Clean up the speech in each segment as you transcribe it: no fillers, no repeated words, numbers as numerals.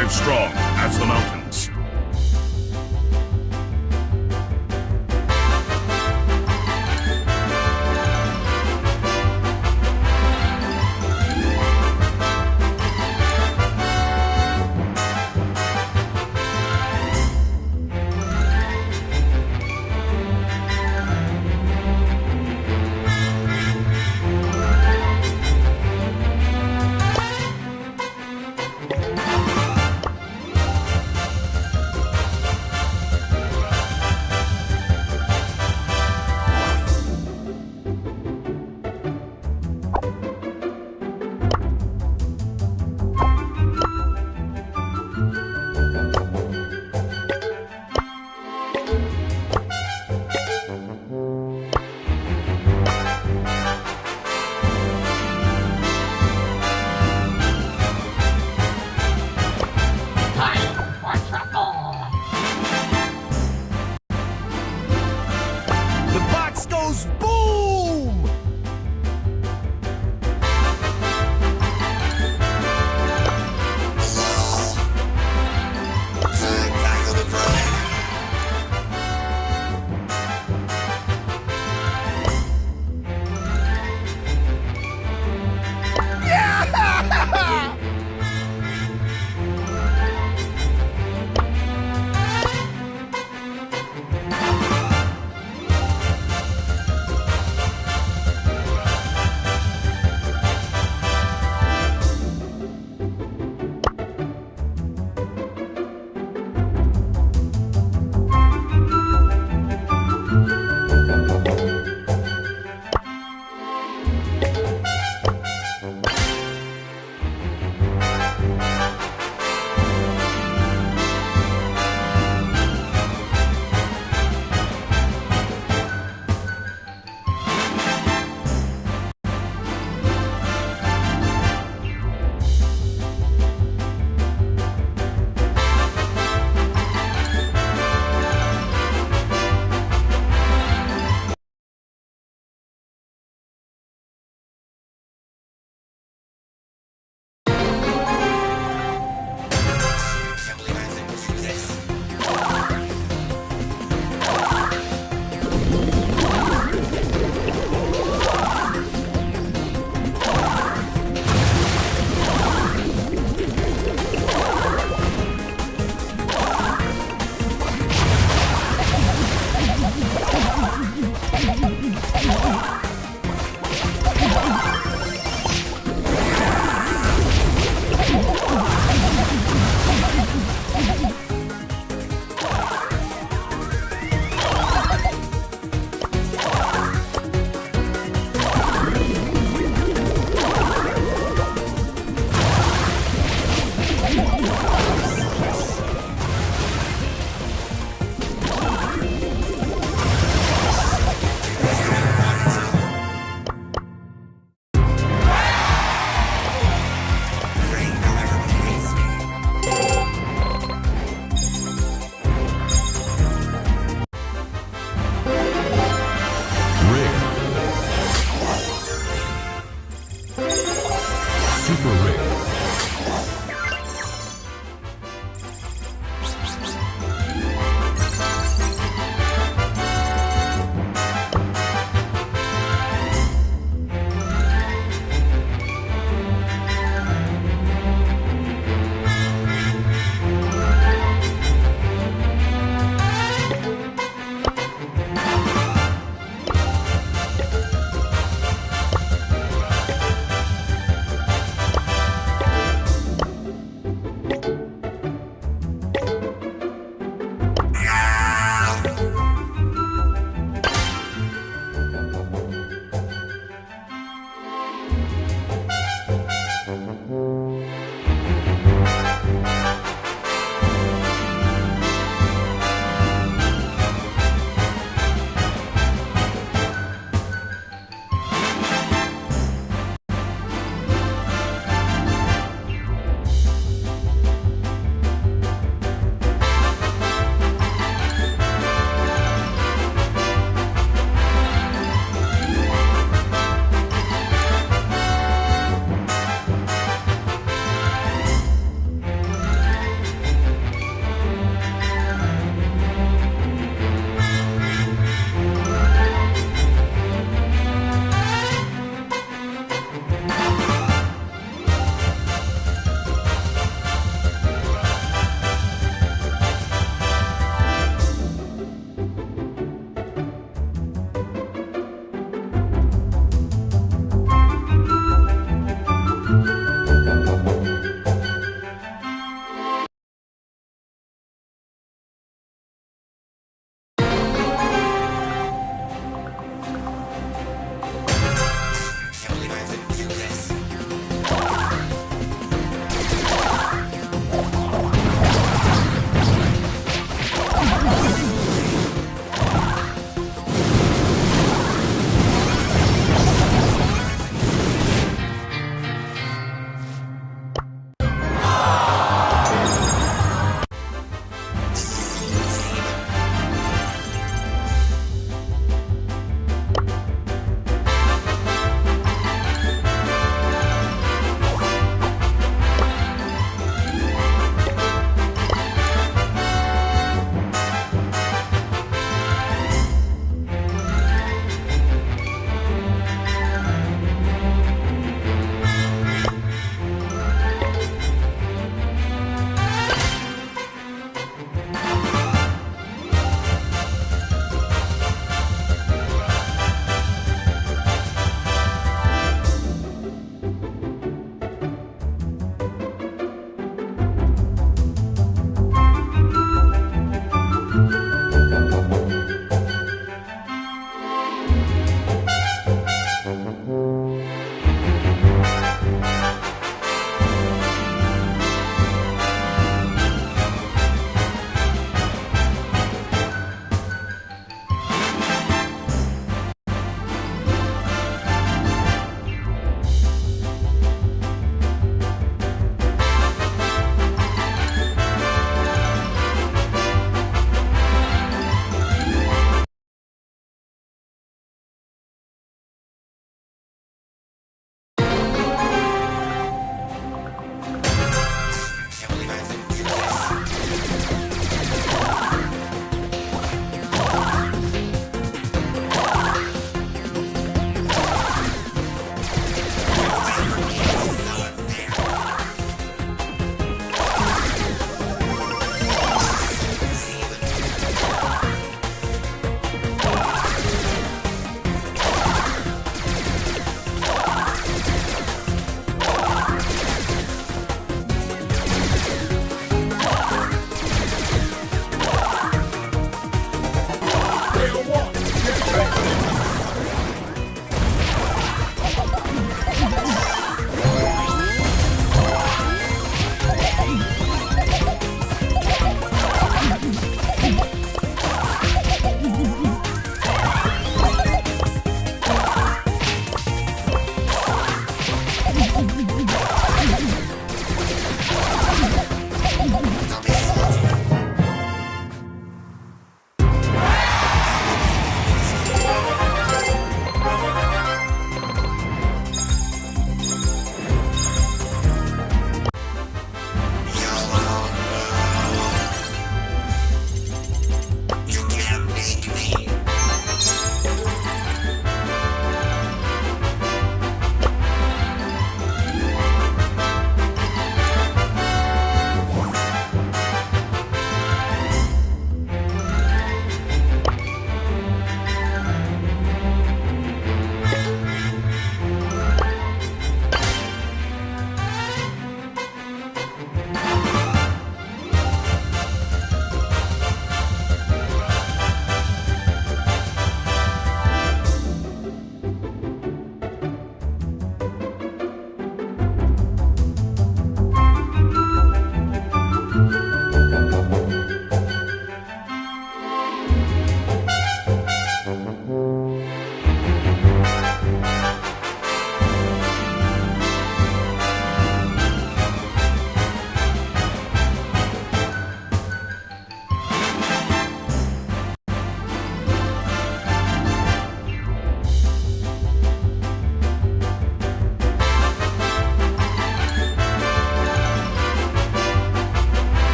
Live strong as the mountains.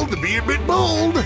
told to be a bit bold.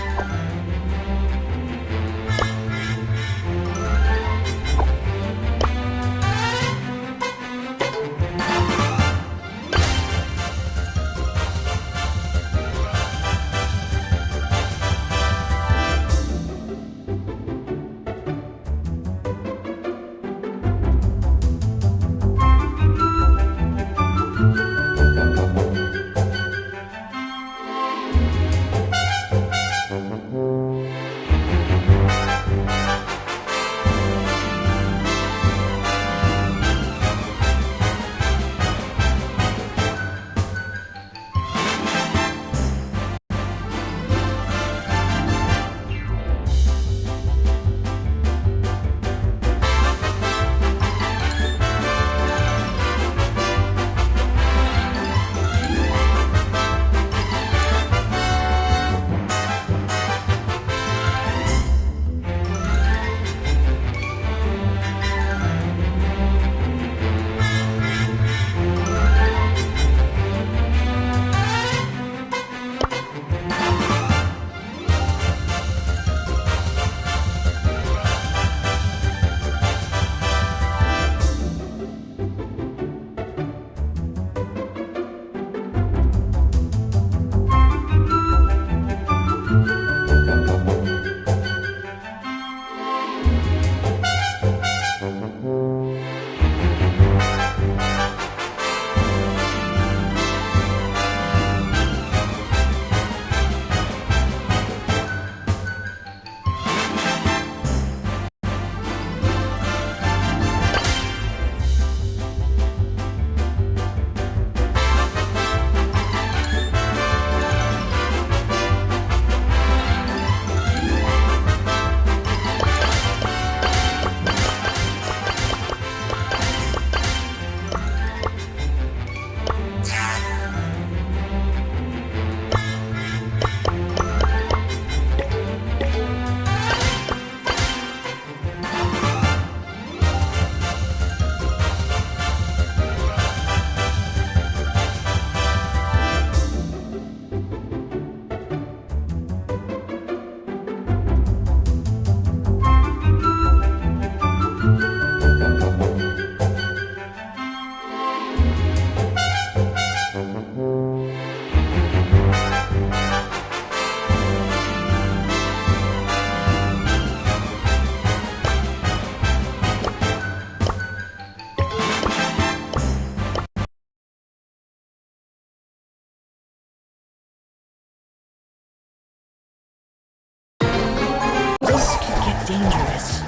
Dangerous.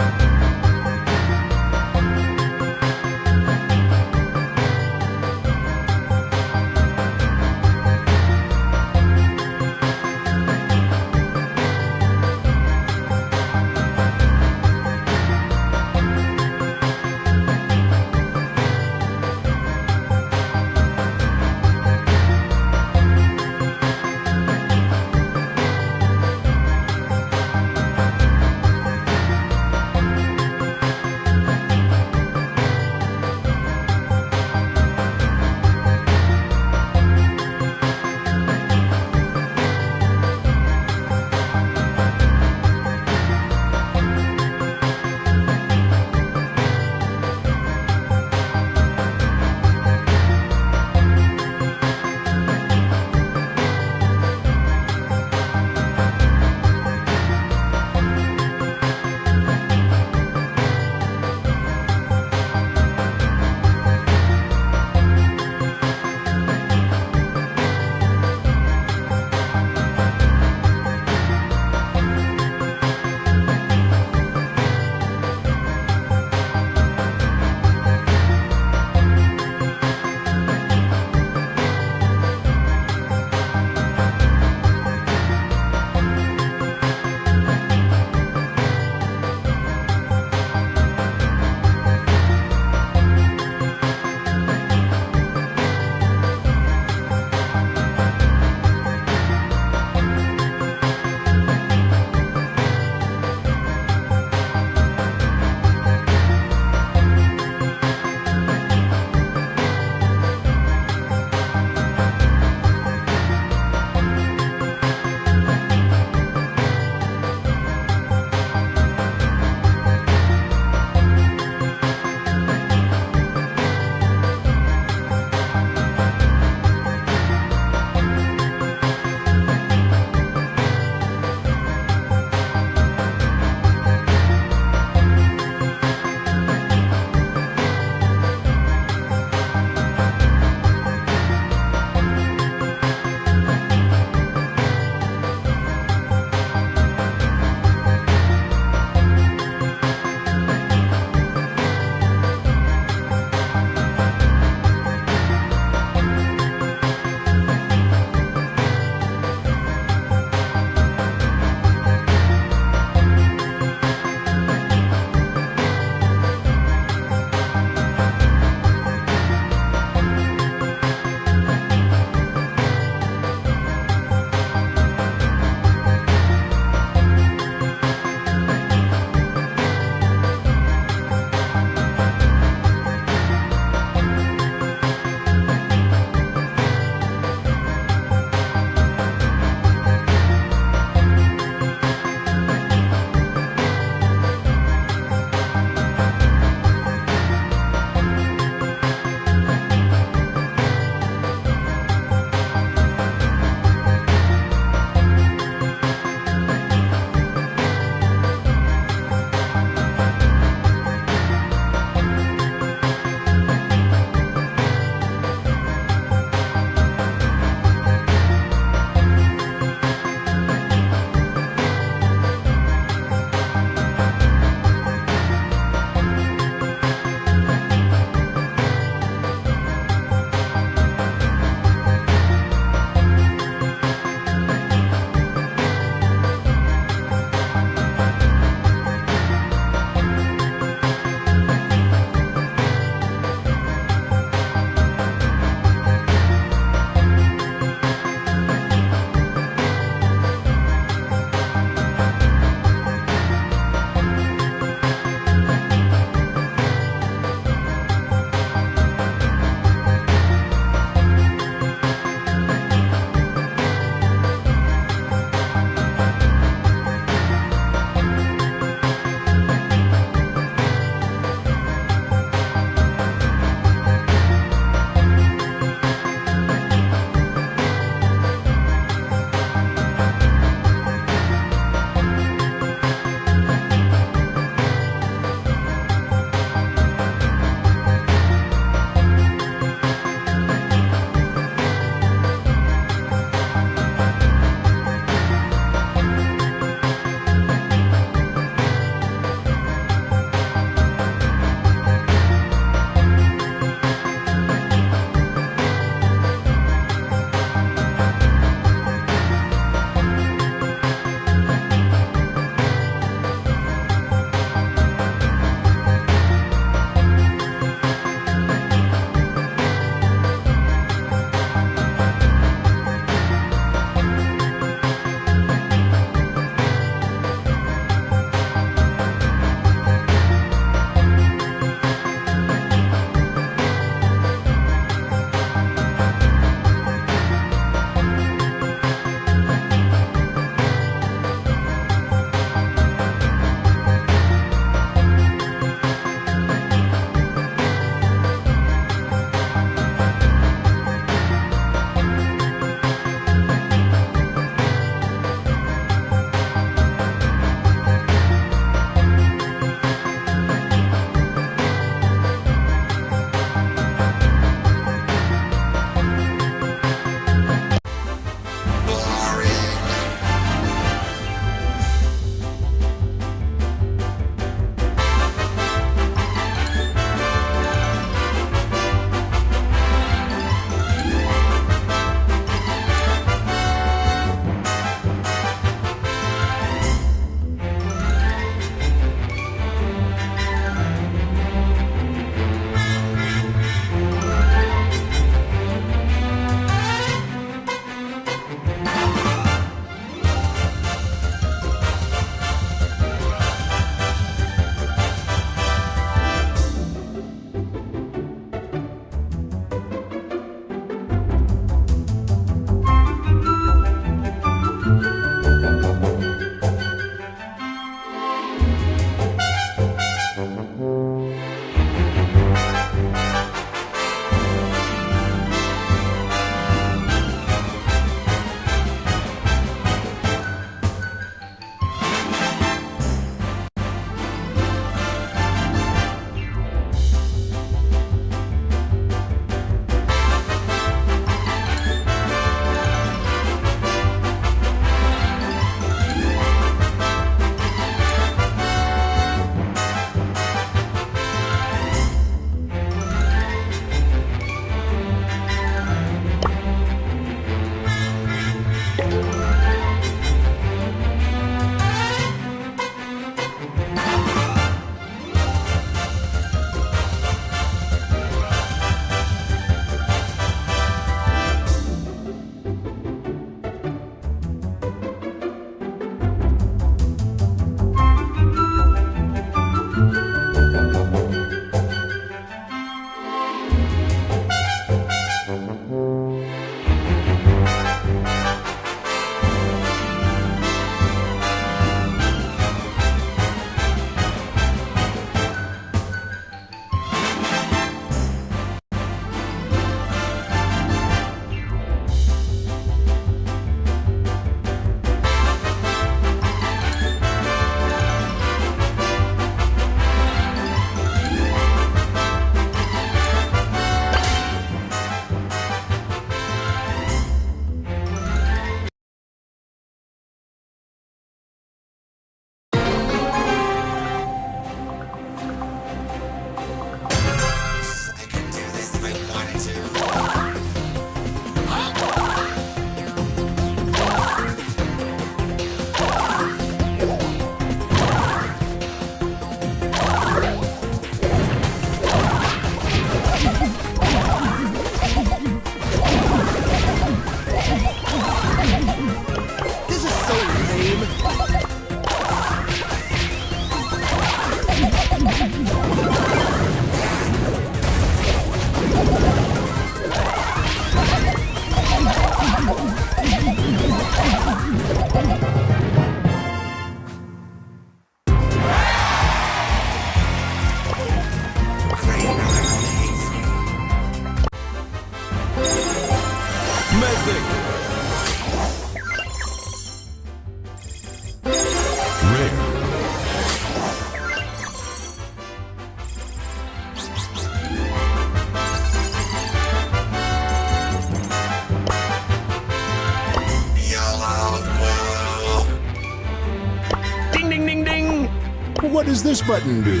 what does this button do?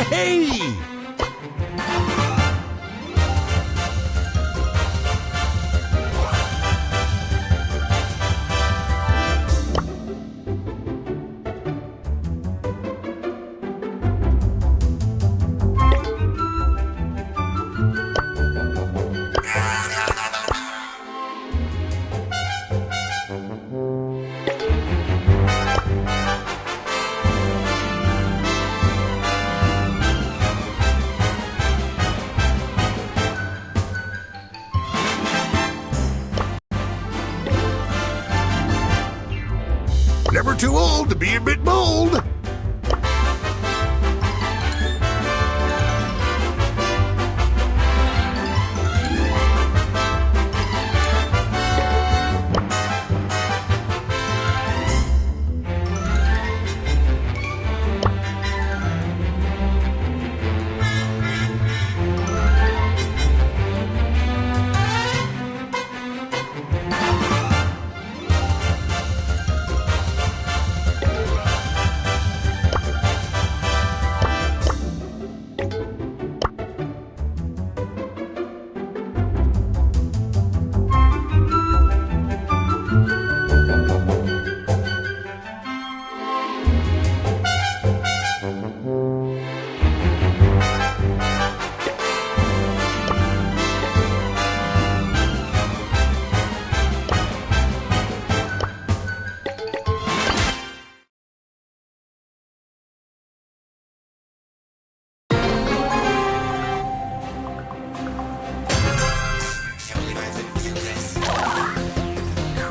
Hey! Never too old to be a bit bold.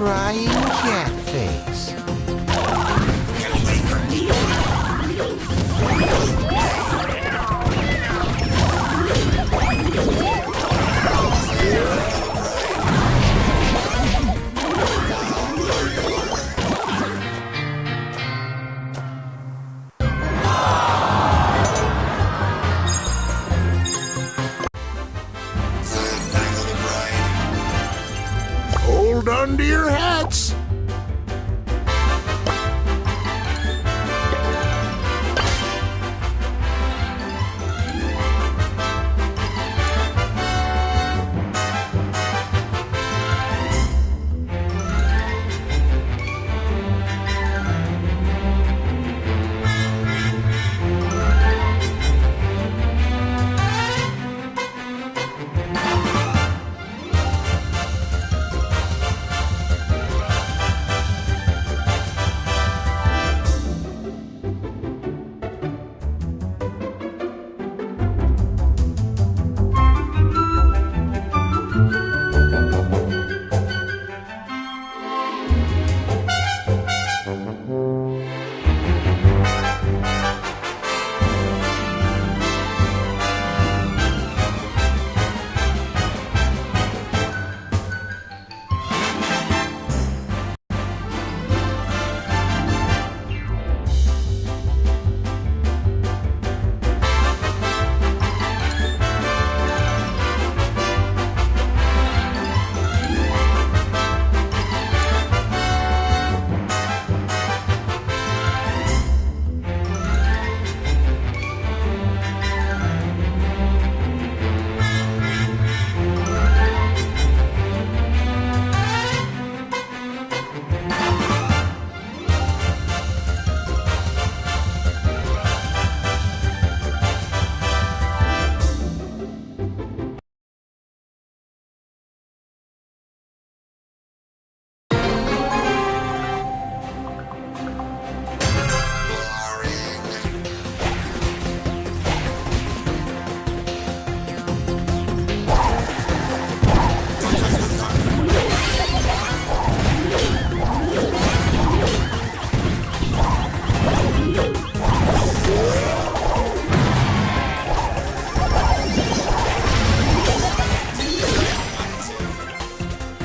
Crying cat face. Hold on to your hats.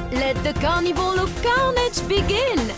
Let the carnival of carnage begin!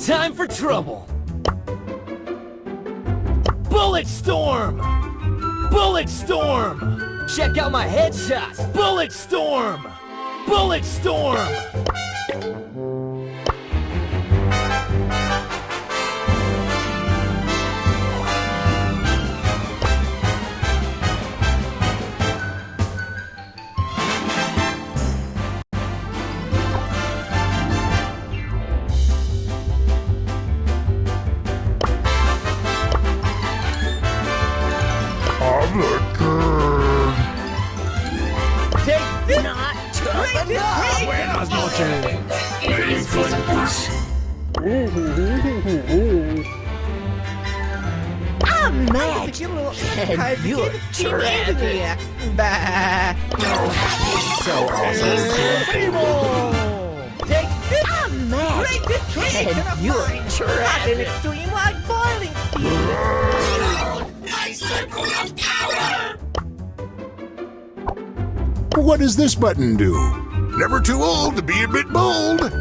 Time for trouble! Bullet Storm! Bullet Storm! Check out my headshots! Bullet Storm! Bullet Storm! I'm the king. Take this! Not Buenas noches! I'm mad. And you're tragic! So awesome! Take this! I'm mad. And you're tragic! Extreme like boiling What does this button do? Never too old to be a bit bold.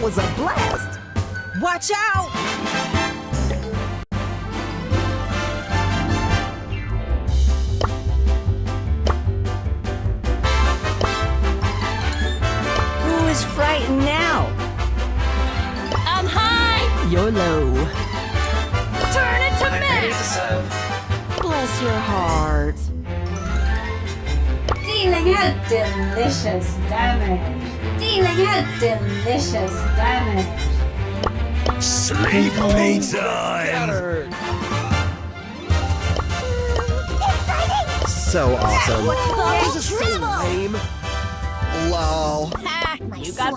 was a blast! Watch out! Who is frightened now? I'm high! You're low. Turn it to mess! Bless your heart. Dealing out delicious damage. Dealing out delicious damage. Sleep time! So awesome. This is so lame. Lol. You got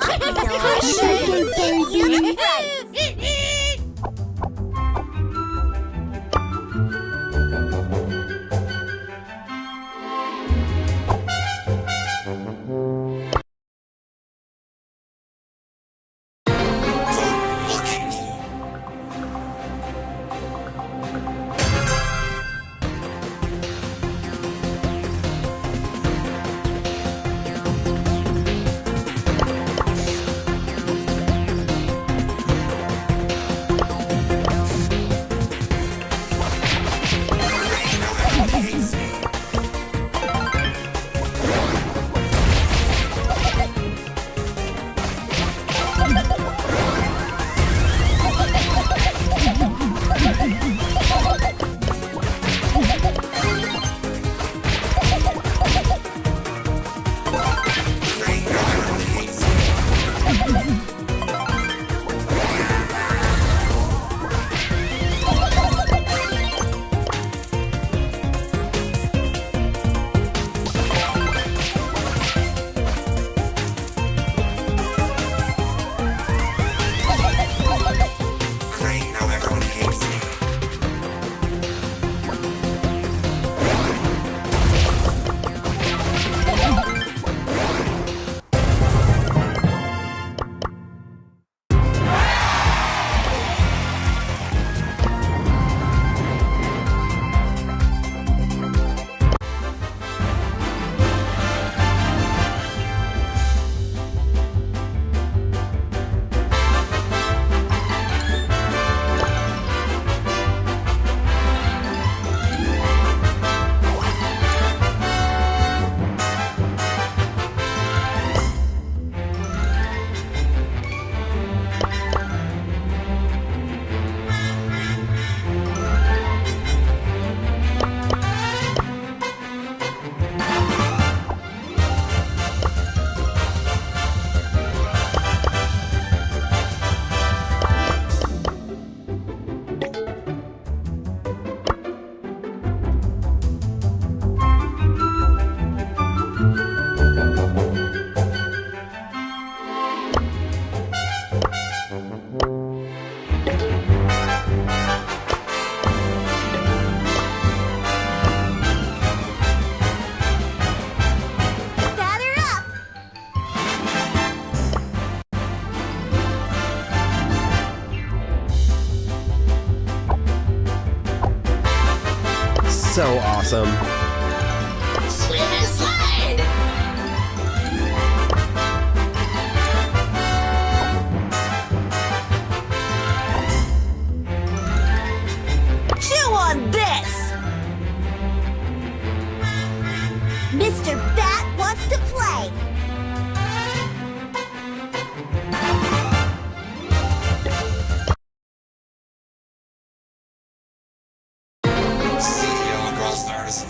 So awesome. Slip and slide! Chew on this! Mr. Bat wants to play! See you on Brawl Stars.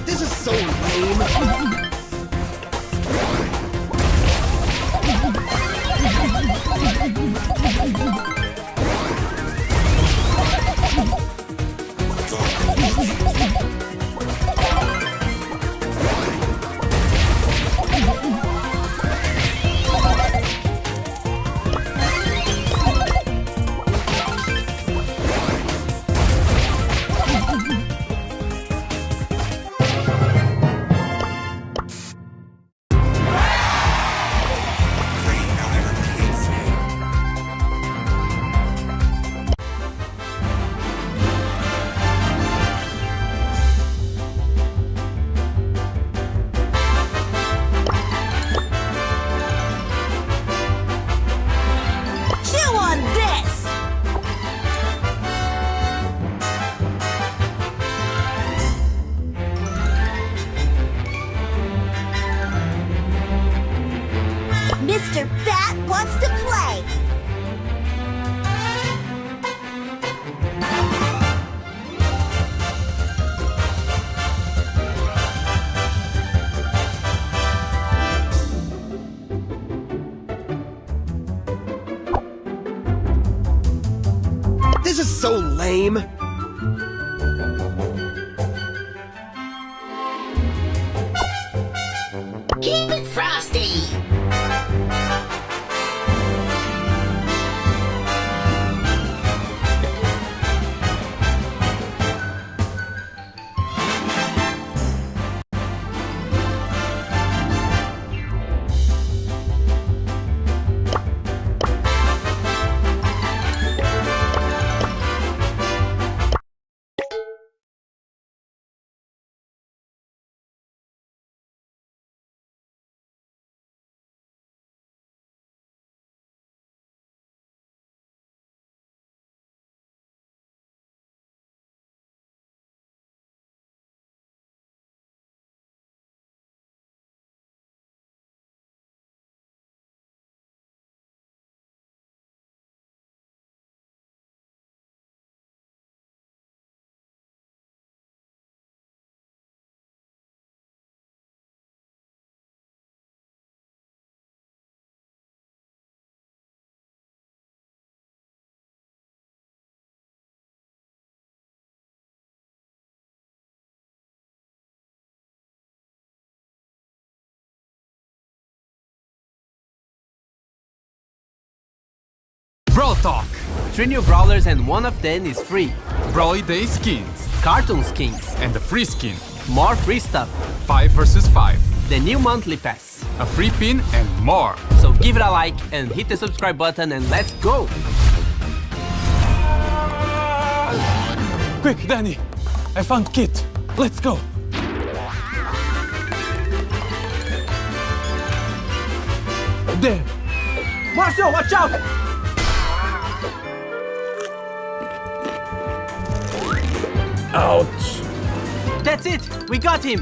This is so lame. Chew on this! Mr. Bat wants to play! This is so lame. Keep it frosty! Brawl Talk! 3 new brawlers and one of them is free. Brawly Day skins. Cartoon skins. And a free skin. More free stuff. 5 versus 5. The new monthly pass. A free pin and more. So give it a like and hit the subscribe button and let's go! Quick, Danny! I found Kit. Let's go! There! Marshall, watch out! Ouch. That's it! We got him!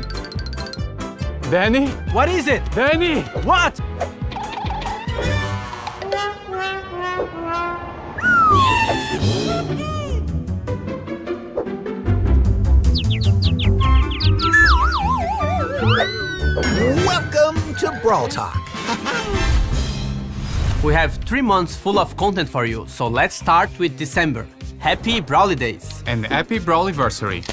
Danny? What is it? Danny! What? Welcome to Brawl Talk. We have 3 months full of content for you, so let's start with December. Happy Brawly Days! And happy Brawliversary!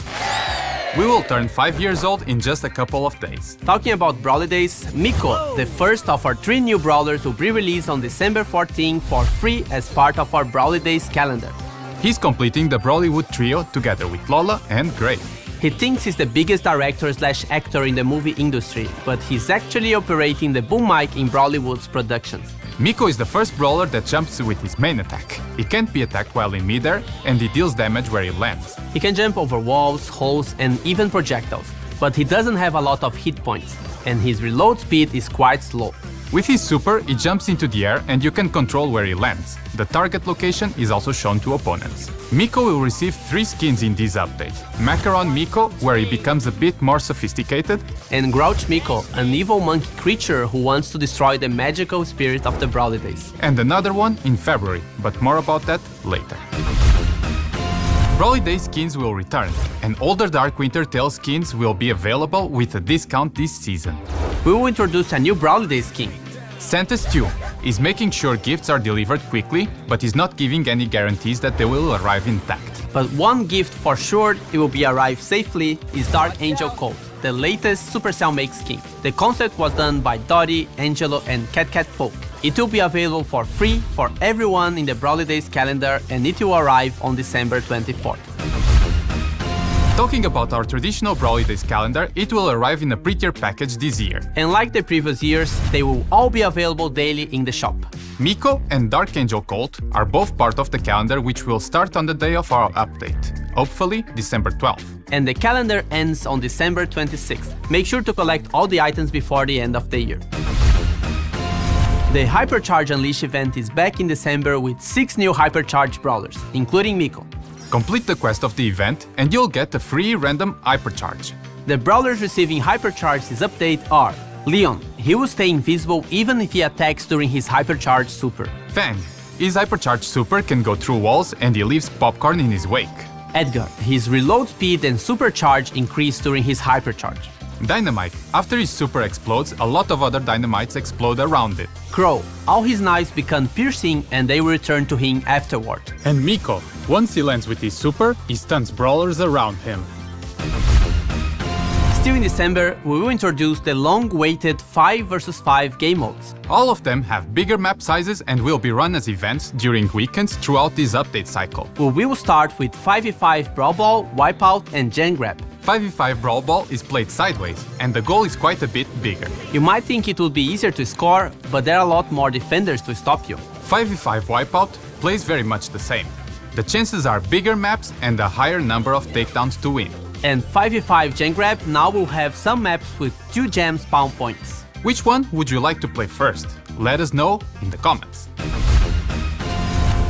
We will turn 5 years old in just a couple of days. Talking about Brawly Days, Miko, the first of our 3 new brawlers, will be released on December 14 for free as part of our Brawly Days calendar. He's completing the Brawlywood trio together with Lola and Gray. He thinks he's the biggest director/actor in the movie industry, but he's actually operating the boom mic in Brawlywood's productions. Miko is the first brawler that jumps with his main attack. He can't be attacked while in midair, and he deals damage where he lands. He can jump over walls, holes, and even projectiles, but he doesn't have a lot of hit points, and his reload speed is quite slow. With his super, he jumps into the air and you can control where he lands. The target location is also shown to opponents. Miko will receive 3 skins in this update. Macaron Miko, where he becomes a bit more sophisticated, And Grouch Miko, an evil monkey creature who wants to destroy the magical spirit of the Brawly Days. and another one in February, but more about that later. Brawly Days skins will return, and older Dark Winter Tale skins will be available with a discount this season. We will introduce a new Brawly Days skin. Santa Stew is making sure gifts are delivered quickly, but is not giving any guarantees that they will arrive intact. But one gift for sure it will be arrive safely is Dark Angel Colt, the latest Supercell make skin. The concept was done by Dottie, Angelo, and Cat Poke. It will be available for free for everyone in the Brawly Days calendar, and it will arrive on December 24th. Talking about our traditional Brawly Days calendar, it will arrive in a prettier package this year. And like the previous years, they will all be available daily in the shop. Miko and Dark Angel Colt are both part of the calendar, which will start on the day of our update, hopefully December 12th. And the calendar ends on December 26th. Make sure to collect all the items before the end of the year. The Hypercharge Unleash event is back in December with 6 new Hypercharge brawlers, including Miko. Complete the quest of the event and you'll get a free random Hypercharge. The brawlers receiving Hypercharge this update are Leon. He will stay invisible even if he attacks during his Hypercharge super. Fang. His Hypercharge super can go through walls and he leaves popcorn in his wake. Edgar. His reload speed and supercharge increase during his Hypercharge. Dynamite. After his super explodes, a lot of other dynamites explode around it. Crow. All his knives become piercing and they will return to him afterward. And Miko. Once he lands with his super, he stuns brawlers around him. Still in December, we will introduce the long-awaited 5 vs 5 game modes. All of them have bigger map sizes and will be run as events during weekends throughout this update cycle. We will start with 5v5 Brawl Ball, Wipeout, and Gen Grab. 5v5 Brawl Ball is played sideways, and the goal is quite a bit bigger. You might think it would be easier to score, but there are a lot more defenders to stop you. 5v5 Wipeout plays very much the same. The chances are bigger maps and a higher number of takedowns to win. And 5v5 Gen Grab now will have some maps with 2 gem spawn points. Which one would you like to play first? Let us know in the comments.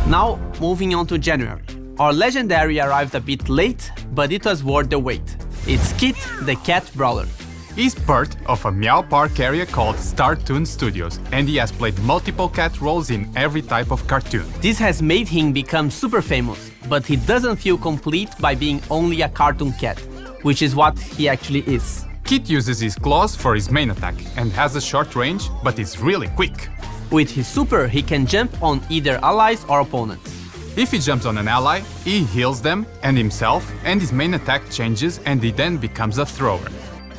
Now, moving on to January. Our legendary arrived a bit late, but it was worth the wait. It's Kit, the cat brawler. He's part of a Meow Park area called Startoon Studios, and he has played multiple cat roles in every type of cartoon. This has made him become super famous, but he doesn't feel complete by being only a cartoon cat, which is what he actually is. Kit uses his claws for his main attack and has a short range, but is really quick. With his super, he can jump on either allies or opponents. If he jumps on an ally, he heals them and himself, and his main attack changes and he then becomes a thrower.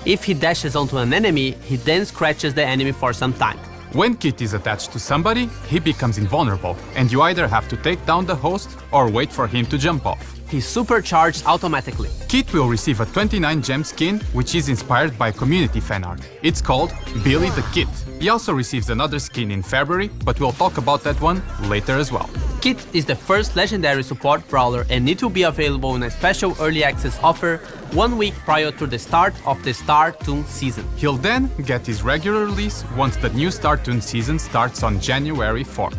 If he dashes onto an enemy, he then scratches the enemy for some time. When Kit is attached to somebody, he becomes invulnerable, and you either have to take down the host or wait for him to jump off. He's supercharged automatically. Kit will receive a 29 gem skin, which is inspired by community fan art. It's called Billy the Kit. He also receives another skin in February, but we'll talk about that one later as well. Kit is the first legendary support brawler, and it will be available in a special early access offer 1 week prior to the start of the Startoon season. He'll then get his regular release once the new Startoon season starts on January 4th.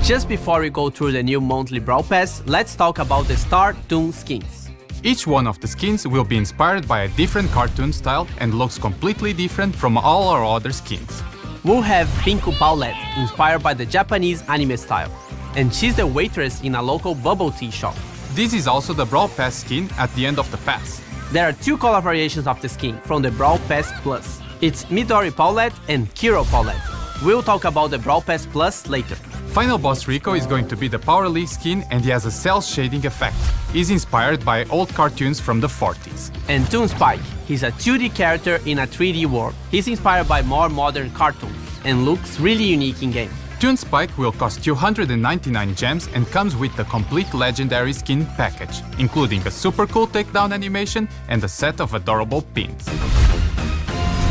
Just before we go through the new monthly Brawl Pass, let's talk about the Startoon skins. Each one of the skins will be inspired by a different cartoon style and looks completely different from all our other skins. We'll have Pinku Paulette, inspired by the Japanese anime style, and she's the waitress in a local bubble tea shop. This is also the Brawl Pass skin at the end of the pass. There are 2 color variations of the skin from the Brawl Pass Plus. It's Midori Paulette and Kiro Paulette. We'll talk about the Brawl Pass Plus later. Final Boss Rico is going to be the Power League skin and he has a cell shading effect. He's inspired by old cartoons from the 40s. And Toon Spike, he's a 2D character in a 3D world. He's inspired by more modern cartoons and looks really unique in-game. Toon Spike will cost 299 gems and comes with the complete legendary skin package, including a super cool takedown animation and a set of adorable pins.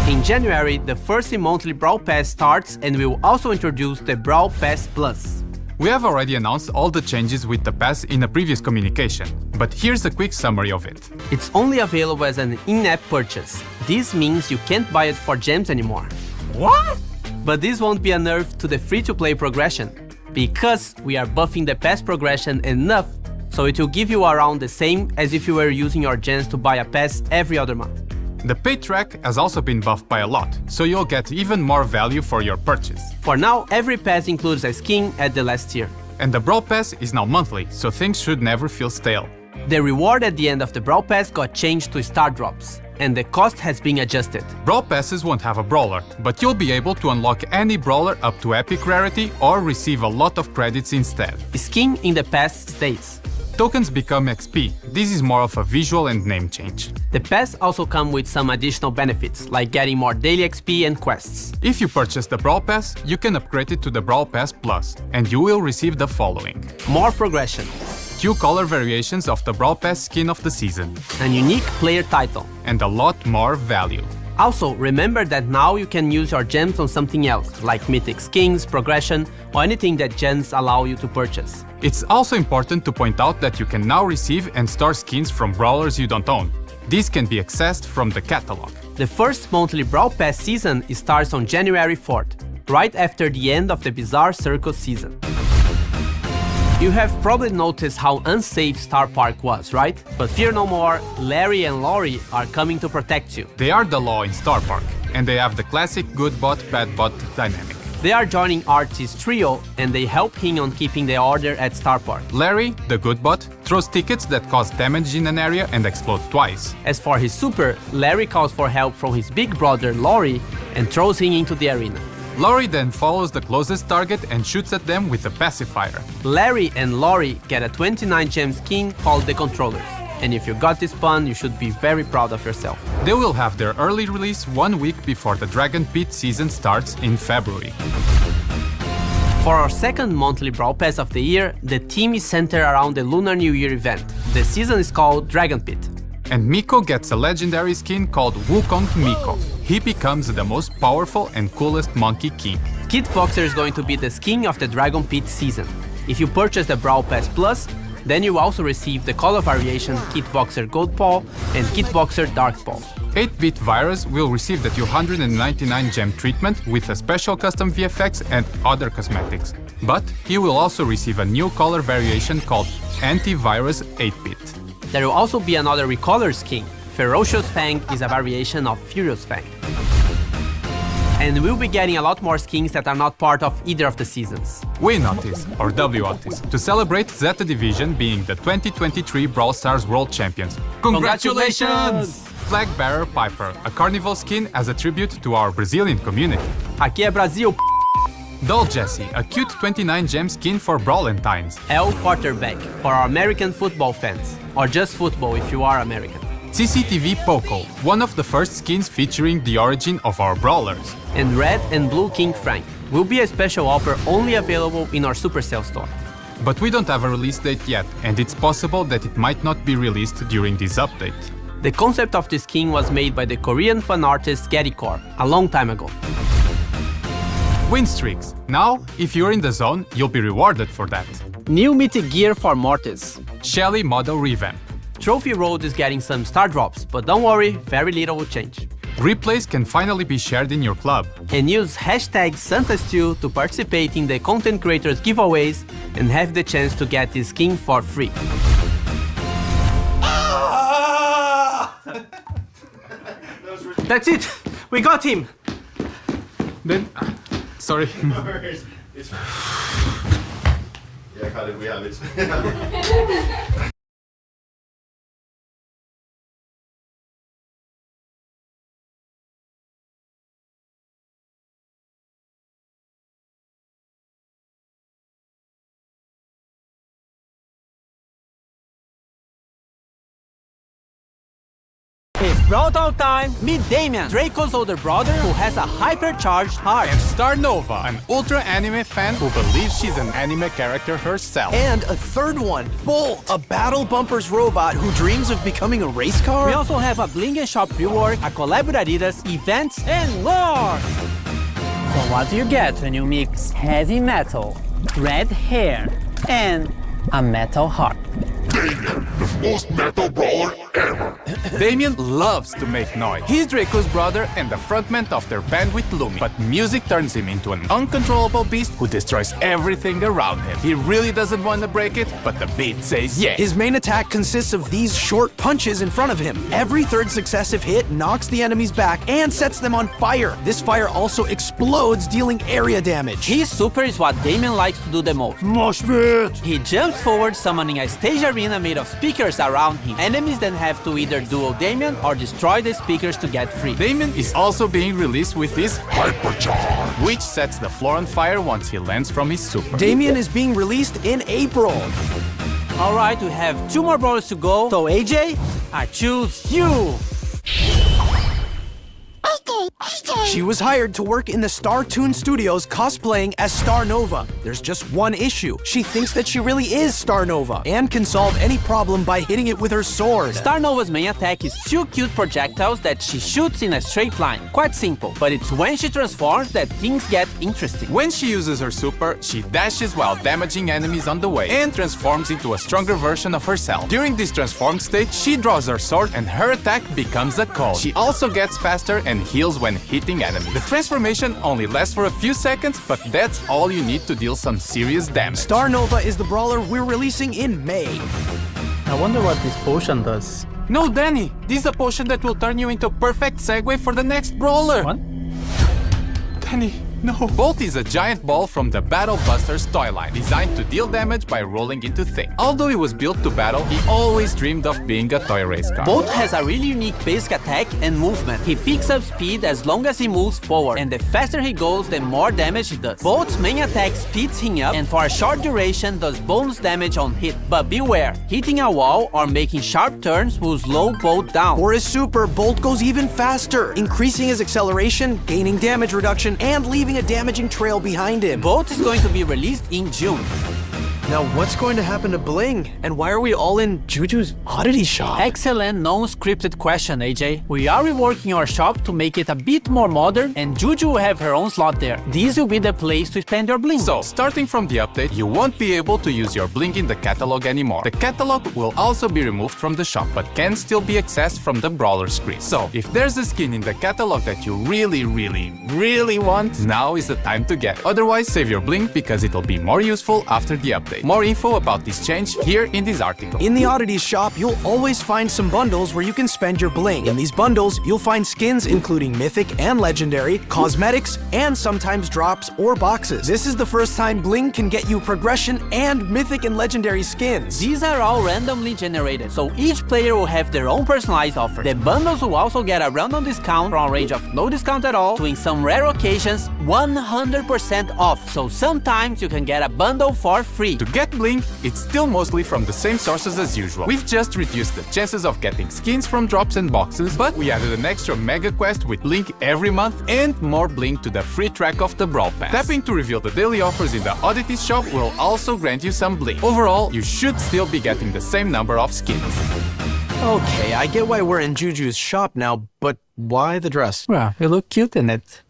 In January, the first monthly Brawl Pass starts and we will also introduce the Brawl Pass Plus. We have already announced all the changes with the pass in a previous communication, but here's a quick summary of it. It's only available as an in-app purchase. This means you can't buy it for gems anymore. What? But this won't be a nerf to the free-to-play progression, because we are buffing the pass progression enough so it will give you around the same as if you were using your gems to buy a pass every other month. The paid track has also been buffed by a lot, so you'll get even more value for your purchase. For now, every pass includes a skin at the last tier. And the Brawl Pass is now monthly, so things should never feel stale. The reward at the end of the Brawl Pass got changed to Star Drops, and the cost has been adjusted. Brawl Passes won't have a brawler, but you'll be able to unlock any brawler up to epic rarity or receive a lot of credits instead. Skin in the pass stays. Tokens become XP. This is more of a visual and name change. The pass also come with some additional benefits, like getting more daily XP and quests. If you purchase the Brawl Pass, you can upgrade it to the Brawl Pass Plus, and you will receive the following. More progression. 2 color variations of the Brawl Pass skin of the season. A unique player title. And a lot more value. Also, remember that now you can use your gems on something else, like mythic skins, progression, or anything that gems allow you to purchase. It's also important to point out that you can now receive and store skins from brawlers you don't own. These can be accessed from the catalog. The first monthly Brawl Pass season starts on January 4th, right after the end of the Bizarre Circle season. You have probably noticed how unsafe Star Park was, right? But fear no more, Larry and Lori are coming to protect you. They are the law in Star Park, and they have the classic good bot, bad bot dynamic. They are joining Artie's trio, and they help him on keeping the order at Star Park. Larry, the good bot, throws tickets that cause damage in an area and explode twice. As for his super, Larry calls for help from his big brother Lori and throws him into the arena. Lori then follows the closest target and shoots at them with a pacifier. Larry and Lori get a 29 gem skin called the Controllers. And if you got this pun, you should be very proud of yourself. They will have their early release 1 week before the Dragon Pit season starts in February. For our second monthly Brawl Pass of the year, the theme is centered around the Lunar New Year event. The season is called Dragon Pit. And Miko gets a legendary skin called Wukong Miko. He becomes the most powerful and coolest monkey king. Kitboxer is going to be the skin of the Dragon Pit season. If you purchase the Brawl Pass Plus, then you also receive the color variation Kitboxer Gold Paw and Kitboxer Dark Paw. 8-bit Virus will receive the 299 gem treatment with a special custom VFX and other cosmetics. But he will also receive a new color variation called Anti-Virus 8-bit. There will also be another recolor skin. Ferocious Fang is a variation of Furious Fang. And we'll be getting a lot more skins that are not part of either of the seasons. Win Otis, or W Otis, to celebrate Zeta Division being the 2023 Brawl Stars World Champions. Congratulations! Flag Bearer Piper, a carnival skin as a tribute to our Brazilian community. Aqui é Brasil. Doll Jessie, a cute 29 gem skin for Brawlentines. L Quarterback, for our American football fans. Or just football if you are American. CCTV Poco, one of the first skins featuring the origin of our brawlers. And Red and Blue King Frank will be a special offer only available in our Supercell store. But we don't have a release date yet, and it's possible that it might not be released during this update. The concept of this skin was made by the Korean fan artist Gettycore a long time ago. Win streaks. Now, if you're in the zone, you'll be rewarded for that. New mythic gear for Mortis. Shelly model revamp. Trophy Road is getting some star drops, but don't worry, very little will change. Replays can finally be shared in your club. And use hashtag SantaStew to participate in the content creators giveaways and have the chance to get this skin for free. That's it! We got him! Then, sorry. Yeah, Khalid, we have it. It's Brawl time! Meet Damien, Draco's older brother who has a hypercharged heart. And Star Nova, an ultra anime fan who believes she's an anime character herself. And a third one, Bolt, a battle bumpers robot who dreams of becoming a race car. We also have a Bling and Shop rework, a collab with Adidas, events, and more! So what do you get when you mix heavy metal, red hair, and a metal heart? Damien, the most metal brawler ever. Damien loves to make noise. He's Draco's brother and the frontman of their band with Lumi. But music turns him into an uncontrollable beast who destroys everything around him. He really doesn't want to break it, but the beat says yes. His main attack consists of these short punches in front of him. Every third successive hit knocks the enemies back and sets them on fire. This fire also explodes, dealing area damage. His super is what Damien likes to do the most. Mosh pit! He jumps forward, summoning a stage arena made of speakers around him. Enemies then have to either duel Damien or destroy the speakers to get free. Damien is also being released with his Hypercharge. which sets the floor on fire once he lands from his super. Damien is being released in April. Alright, we have 2 more brawlers to go. So AJ, I choose you! She was hired to work in the Star Toon Studios cosplaying as Star Nova. There's just one issue. She thinks that she really is Star Nova and can solve any problem by hitting it with her sword. Star Nova's main attack is 2 cute projectiles that she shoots in a straight line. Quite simple, but it's when she transforms that things get interesting. When she uses her super, she dashes while damaging enemies on the way and transforms into a stronger version of herself. During this transformed state, she draws her sword and her attack becomes a cold. She also gets faster and heals when hitting enemies. The transformation only lasts for a few seconds, but that's all you need to deal some serious damage. Star Nova is the brawler we're releasing in May. I wonder what this potion does. No, Danny! This is a potion that will turn you into a perfect segue for the next brawler! What? Danny, no. Bolt is a giant ball from the Battle Busters toy line, designed to deal damage by rolling into things. Although he was built to battle, he always dreamed of being a toy race car. Bolt has a really unique basic attack and movement. He picks up speed as long as he moves forward, and the faster he goes, the more damage he does. Bolt's main attack speeds him up, and for a short duration does bonus damage on hit. But beware, hitting a wall or making sharp turns will slow Bolt down. For his super, Bolt goes even faster, increasing his acceleration, gaining damage reduction, and leaving a damaging trail behind him. Bolt is going to be released in June. Now what's going to happen to Bling? And why are we all in Juju's oddity shop? Excellent non-scripted question, AJ. We are reworking our shop to make it a bit more modern, and Juju will have her own slot there. This will be the place to spend your bling. So, starting from the update, you won't be able to use your bling in the catalog anymore. The catalog will also be removed from the shop, but can still be accessed from the brawler screen. So, if there's a skin in the catalog that you really want, now is the time to get it. Otherwise, save your bling because it'll be more useful after the update. More info about this change here in this article. In the oddities shop, you'll always find some bundles where you can spend your bling. In these bundles, you'll find skins including mythic and legendary, cosmetics, and sometimes drops or boxes. This is the first time bling can get you progression and mythic and legendary skins. These are all randomly generated, so each player will have their own personalized offer. The bundles will also get a random discount from a range of no discount at all to, in some rare occasions, 100% off. So sometimes you can get a bundle for free. To get bling, it's still mostly from the same sources as usual. We've just reduced the chances of getting skins from drops and boxes, but we added an extra mega quest with Link every month and more bling to the free track of the Brawl Pass. Tapping to reveal the daily offers in the oddities shop will also grant you some bling. Overall, you should still be getting the same number of skins. Okay, I get why we're in Juju's shop now, but why the dress? Well, you look cute in it.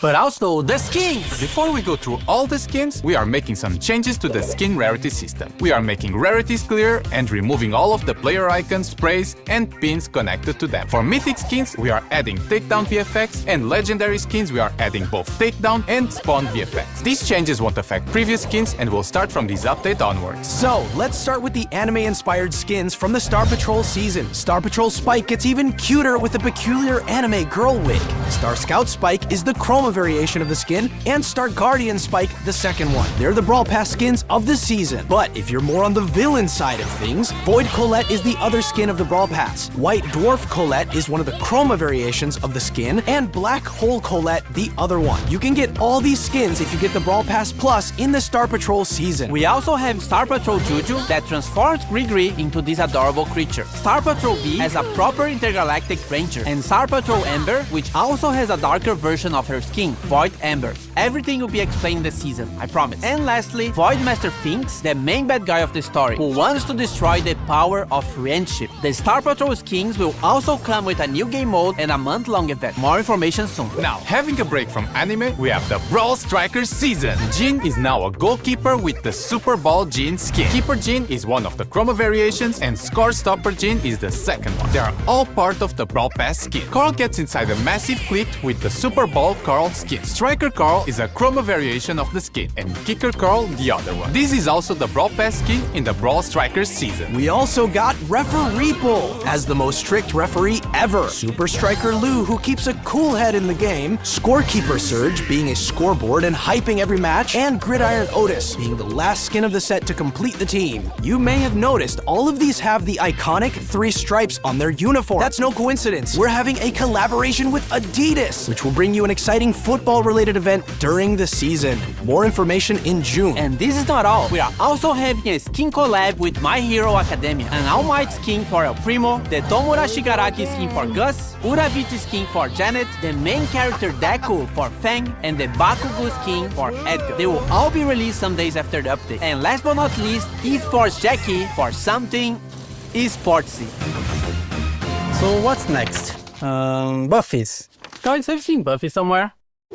But also the skins! Before we go through all the skins, we are making some changes to the skin rarity system. We are making rarities clearer and removing all of the player icons, sprays, and pins connected to them. For mythic skins, we are adding takedown VFX, and legendary skins, we are adding both takedown and spawn VFX. These changes won't affect previous skins and will start from this update onwards. So, let's start with the anime-inspired skins from the Star Patrol season. Star Patrol Spike gets even cuter with a peculiar anime girl wig. Star Scout Spike is the Chroma variation of the skin, and Star Guardian Spike the second one. They're the Brawl Pass skins of the season. But if you're more on the villain side of things, Void Colette is the other skin of the Brawl Pass. White Dwarf Colette is one of the Chroma variations of the skin, and Black Hole Colette the other one. You can get all these skins if you get the Brawl Pass Plus in the Star Patrol season. We also have Star Patrol Juju that transforms Grigri into this adorable creature. Star Patrol B has a proper intergalactic ranger, and Star Patrol Amber, which also has a darker version of her skin, Void Amber. Everything will be explained this season, I promise. And lastly, Void Master Finks, the main bad guy of the story, who wants to destroy the power of friendship. The Star Patrol skins will also come with a new game mode and a month-long event. More information soon. Now, having a break from anime, we have the Brawl Strikers season. Jin is now a goalkeeper with the Super Ball Jin skin. Keeper Jin is one of the Chroma variations, and Score Stopper Jin is the second one. They are all part of the Brawl Pass skin. Carl gets inside a massive clique with the Super Ball Carl skin. Striker Carl is a Chroma variation of the skin, and Kicker Carl the other one. This is also the Brawl Pass skin in the Brawl Strikers season. We also got Referee Bull as the most strict referee ever. Super Striker Lou, who keeps a cool head in the game. Scorekeeper Surge, being a scoreboard and hyping every match. And Gridiron Otis, being the last skin of the set to complete the team. You may have noticed all of these have the iconic 3 stripes on their uniform. That's no coincidence. We're having a collaboration with Adidas, which will bring you an exciting football-related event during the season. More information in June. And this is not all. We are also having a skin collab with My Hero Academia. An All Might skin for El Primo, the Tomura Shigaraki skin for Gus, Uraviti skin for Janet, the main character Deku for Fang, and the Bakugo skin for Edgar. They will all be released some days after the update. And last but not least, Esports Jackie for something esportsy. So what's next? Buffies. Guys, have you seen Buffy somewhere?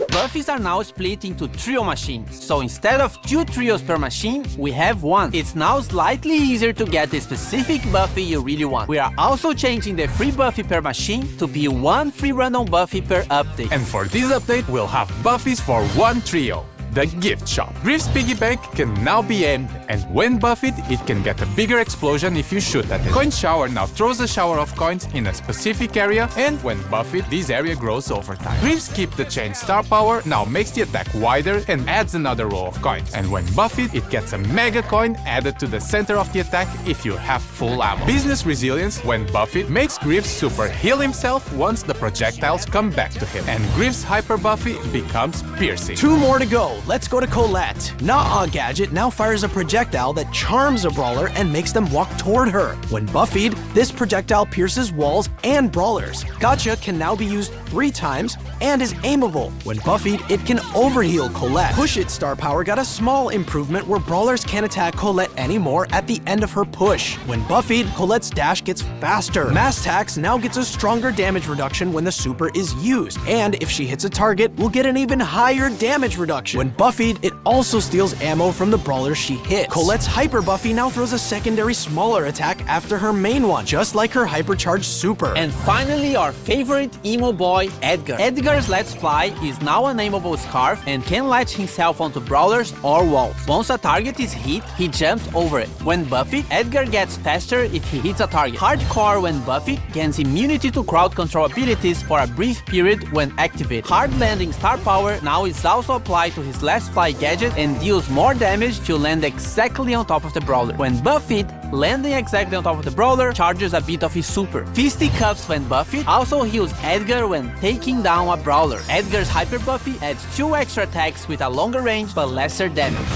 Buffies are now split into trio machines, so instead of 2 trios per machine, we have 1. It's now slightly easier to get the specific Buffy you really want. We are also changing the free Buffy per machine to be 1 free random Buffy per update. And for this update, we'll have Buffies for 1 trio. The Gift Shop. Griff's piggy bank can now be aimed, and when buffed, it can get a bigger explosion if you shoot at it. Coin Shower now throws a shower of coins in a specific area, and when buffed, this area grows over time. Griff's Keep the Chain Star Power now makes the attack wider and adds another row of coins, and when buffed, it gets a mega coin added to the center of the attack if you have full ammo. Business Resilience, when buffed, makes Griff's super heal himself once the projectiles come back to him, and Griff's Hyper Buffy becomes Piercing. 2 more to go. Let's go to Colette. Nah Gadget now fires a projectile that charms a brawler and makes them walk toward her. When buffied, this projectile pierces walls and brawlers. Gotcha can now be used 3 times and is aimable. When buffied, it can overheal Colette. Push It Star Power got a small improvement where brawlers can't attack Colette anymore at the end of her push. When buffied, Colette's dash gets faster. Mass Tax now gets a stronger damage reduction when the super is used, and if she hits a target, will get an even higher damage reduction. When buffied, it also steals ammo from the brawlers she hits. Colette's Hyper Buffy now throws a secondary smaller attack after her main one, just like her hypercharged super. And finally, our favorite emo boy, Edgar. Edgar's Let's Fly is now an aimable scarf and can latch himself onto brawlers or walls. Once a target is hit, he jumps over it. When buffed, Edgar gets faster if he hits a target. Hardcore, when buffed, gains immunity to crowd control abilities for a brief period when activated. Hard Landing Star Power now is also applied to his Let's Fly gadget and deals more damage to land exactly on top of the brawler. When buffed, landing exactly on top of the brawler charges a bit of his super. Fisticuffs, when buffed, also heals Edgar when taking down a brawler. Edgar's Hyper Buffy adds 2 extra attacks with a longer range but lesser damage.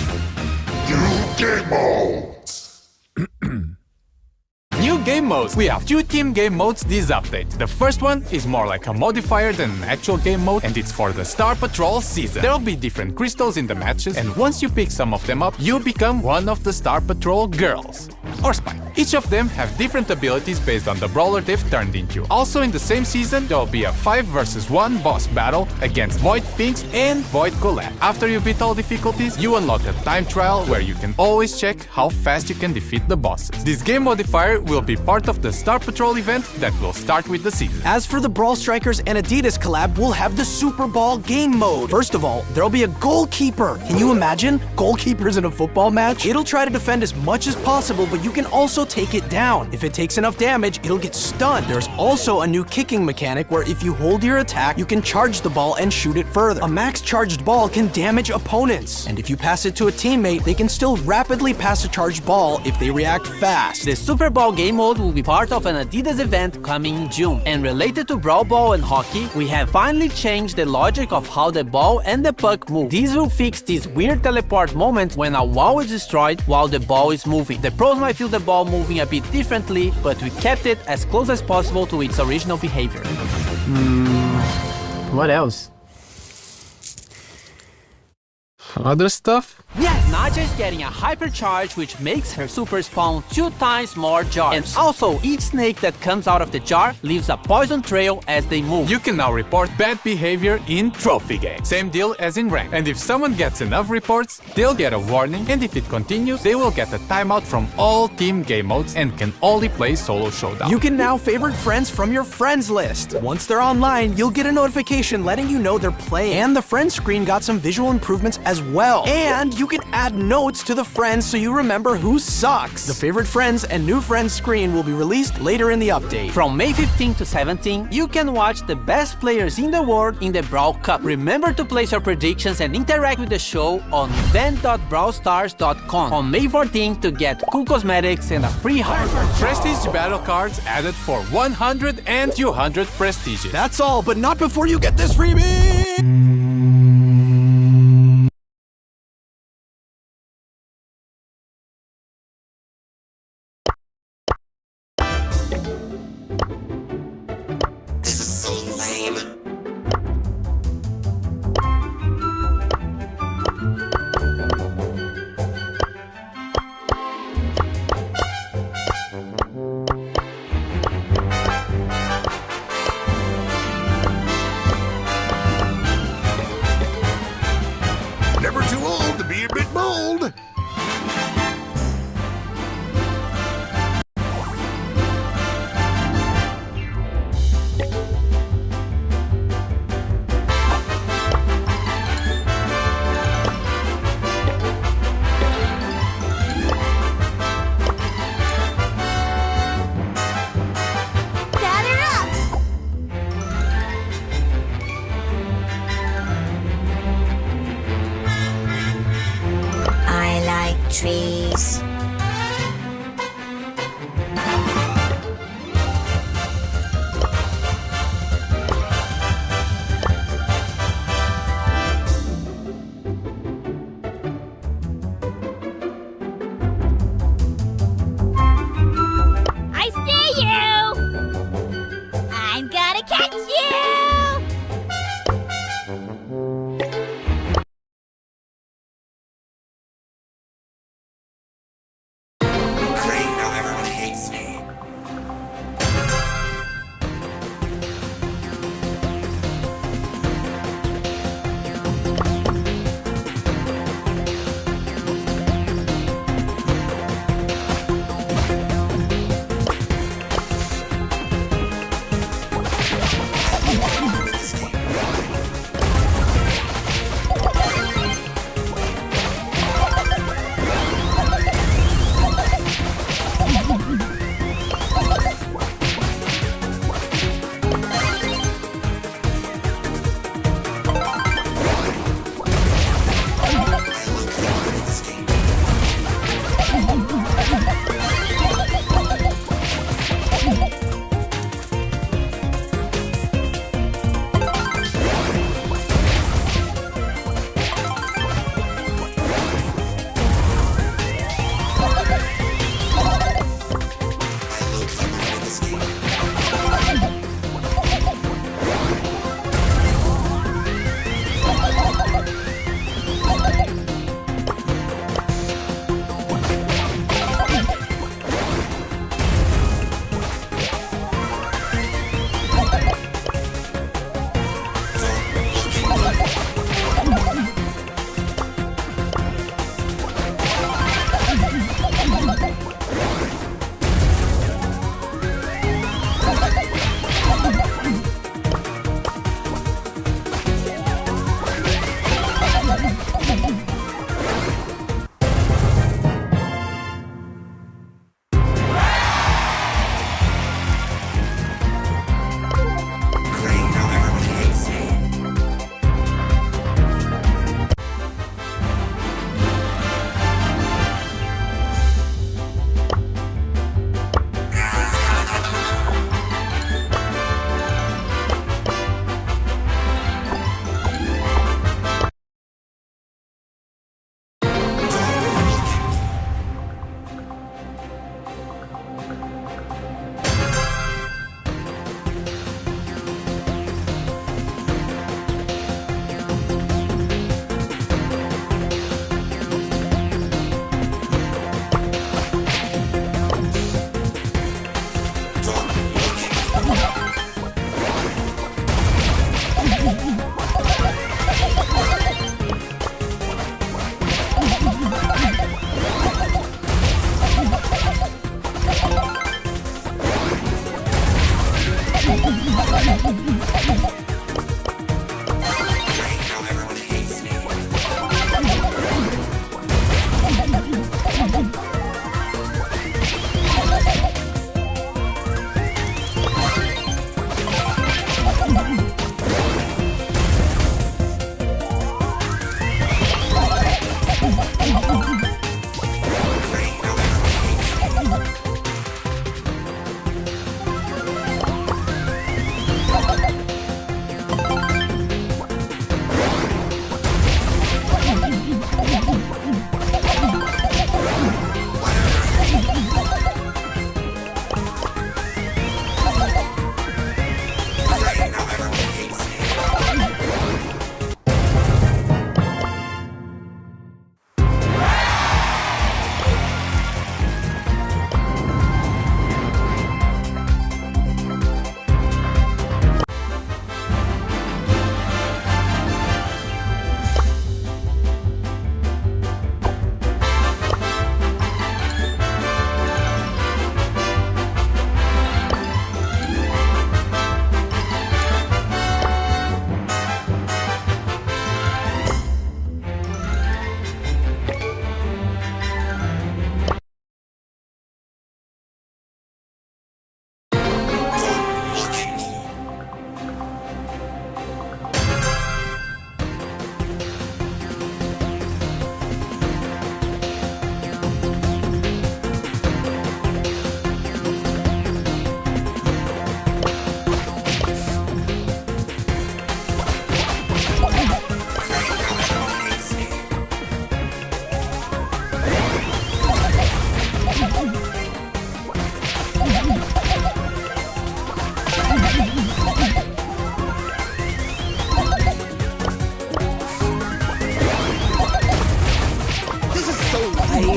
Game modes! New game modes. We have 2 team game modes this update. The first one is more like a modifier than an actual game mode, and it's for the Star Patrol season. There'll be different crystals in the matches, and once you pick some of them up, you become one of the Star Patrol girls. Or Spike. Each of them have different abilities based on the brawler they've turned into. Also in the same season, there'll be a 5 vs 1 boss battle against Void Finks and Void Colette. After you beat all difficulties, you unlock a time trial where you can always check how fast you can defeat the bosses. This game modifier will be part of the Star Patrol event that will start with the season. As for the Brawl Strikers and Adidas collab, we'll have the Super Ball game mode. First of all, there'll be a goalkeeper. Can you imagine? Goalkeepers in a football match? It'll try to defend as much as possible, but you can also take it down. If it takes enough damage, it'll get stunned. There's also a new kicking mechanic where if you hold your attack, you can charge the ball and shoot it further. A max charged ball can damage opponents. And if you pass it to a teammate, they can still rapidly pass a charged ball if they react fast. The Super Brawl game mode will be part of an Adidas event coming in June. And related to Brawl Ball and hockey, we have finally changed the logic of how the ball and the puck move. This will fix this weird teleport moment when a wall is destroyed while the ball is moving. The pros might feel the ball moving a bit differently, but we kept it as close as possible to its original behavior. What else? Other stuff? Yes, Nadja is getting a hypercharge which makes her super spawn 2 times more jars. And also, each snake that comes out of the jar leaves a poison trail as they move. You can now report bad behavior in trophy games. Same deal as in rank. And if someone gets enough reports, they'll get a warning, and if it continues, they will get a timeout from all team game modes and can only play solo showdown. You can now favorite friends from your friends list. Once they're online, you'll get a notification letting you know they're playing. And the friends screen got some visual improvements as well. And you can add notes to the friends so you remember who sucks. The favorite friends and new friends screen will be released later in the update. From May 15 to 17, you can watch the best players in the world in the Brawl Cup. Remember to place your predictions and interact with the show on event.brawlstars.com on May 14 to get cool cosmetics and a free heart. Prestige battle cards added for 100 and 200 prestiges. That's all, but not before you get this freebie! This is so lame.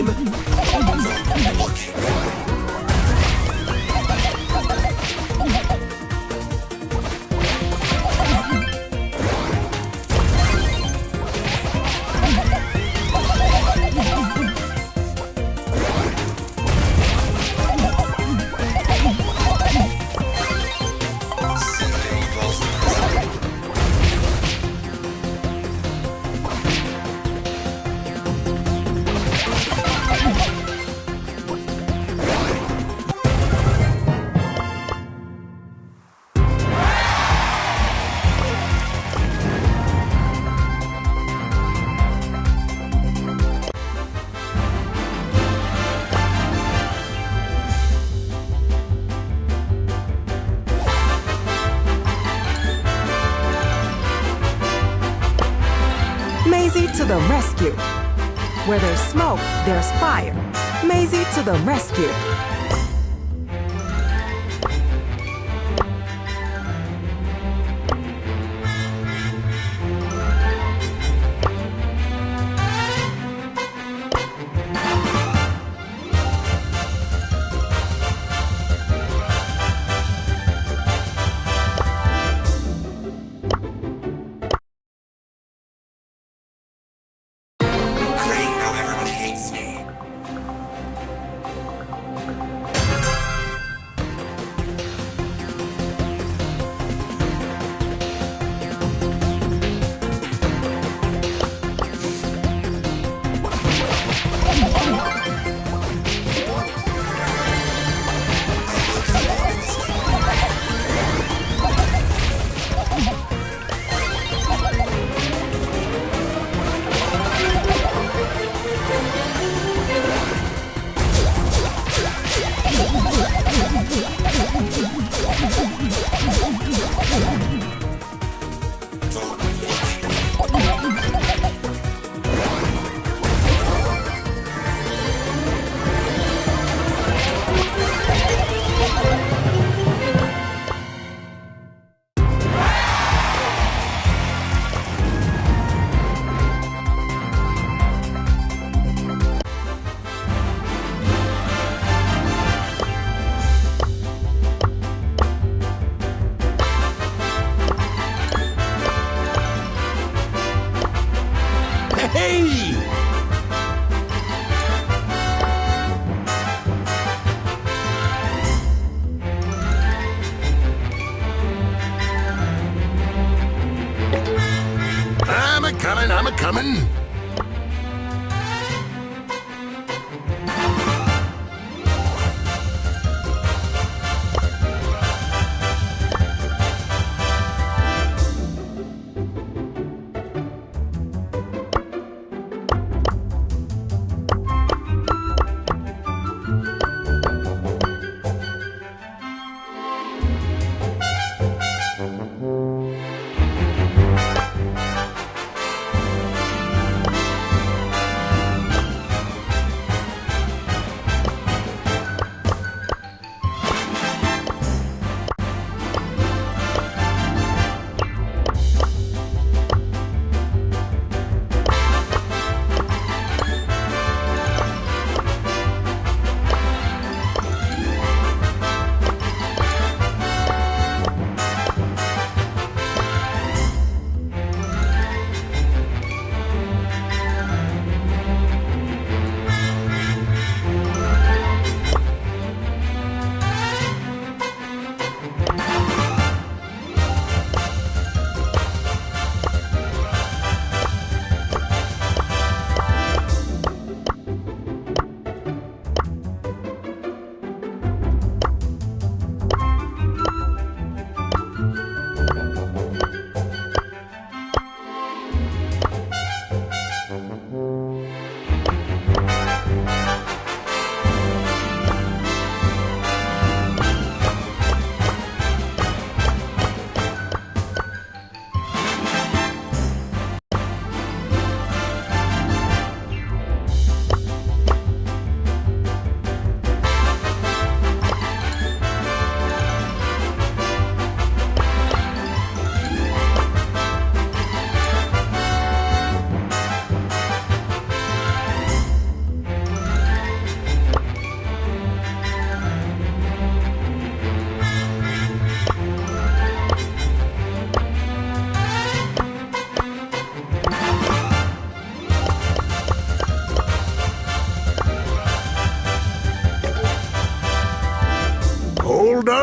game. Maisie to the rescue. Where there's smoke, there's fire. Maisie to the rescue. Great, now everyone hates me. Hey! I'm a-comin'.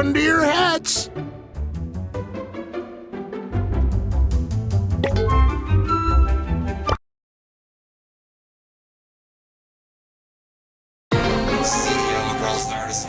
on to your hats. CEO of Brawl Stars.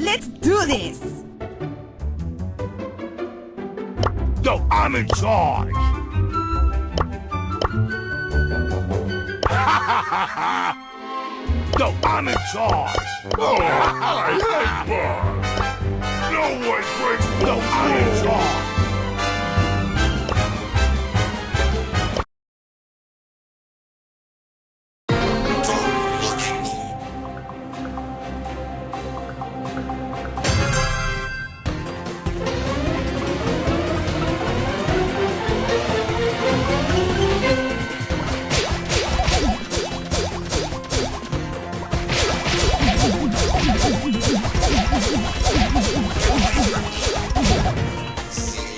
Let's do this! Yo, I'm in charge. Yo, I'm in charge. Oh, I hate bugs. No one breaks the rules. Yo, I'm in charge. CEO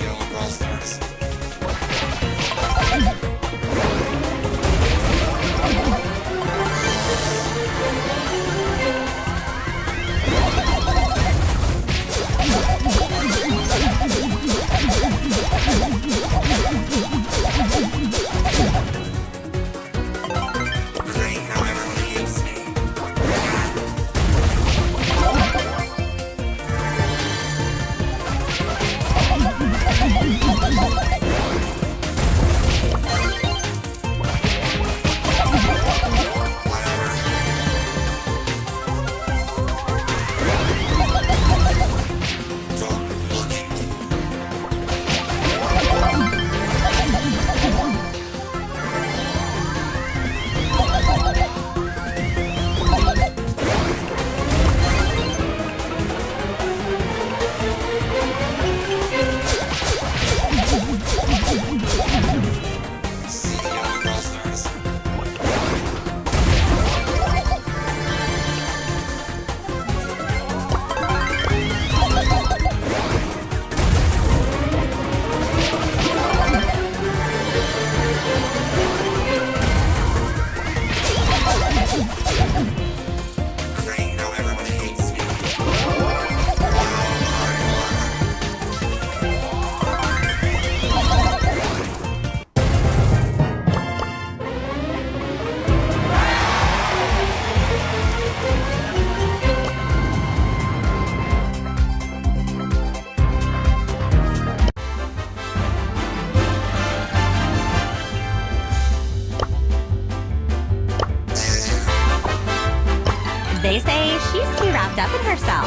They say she's too wrapped up in herself.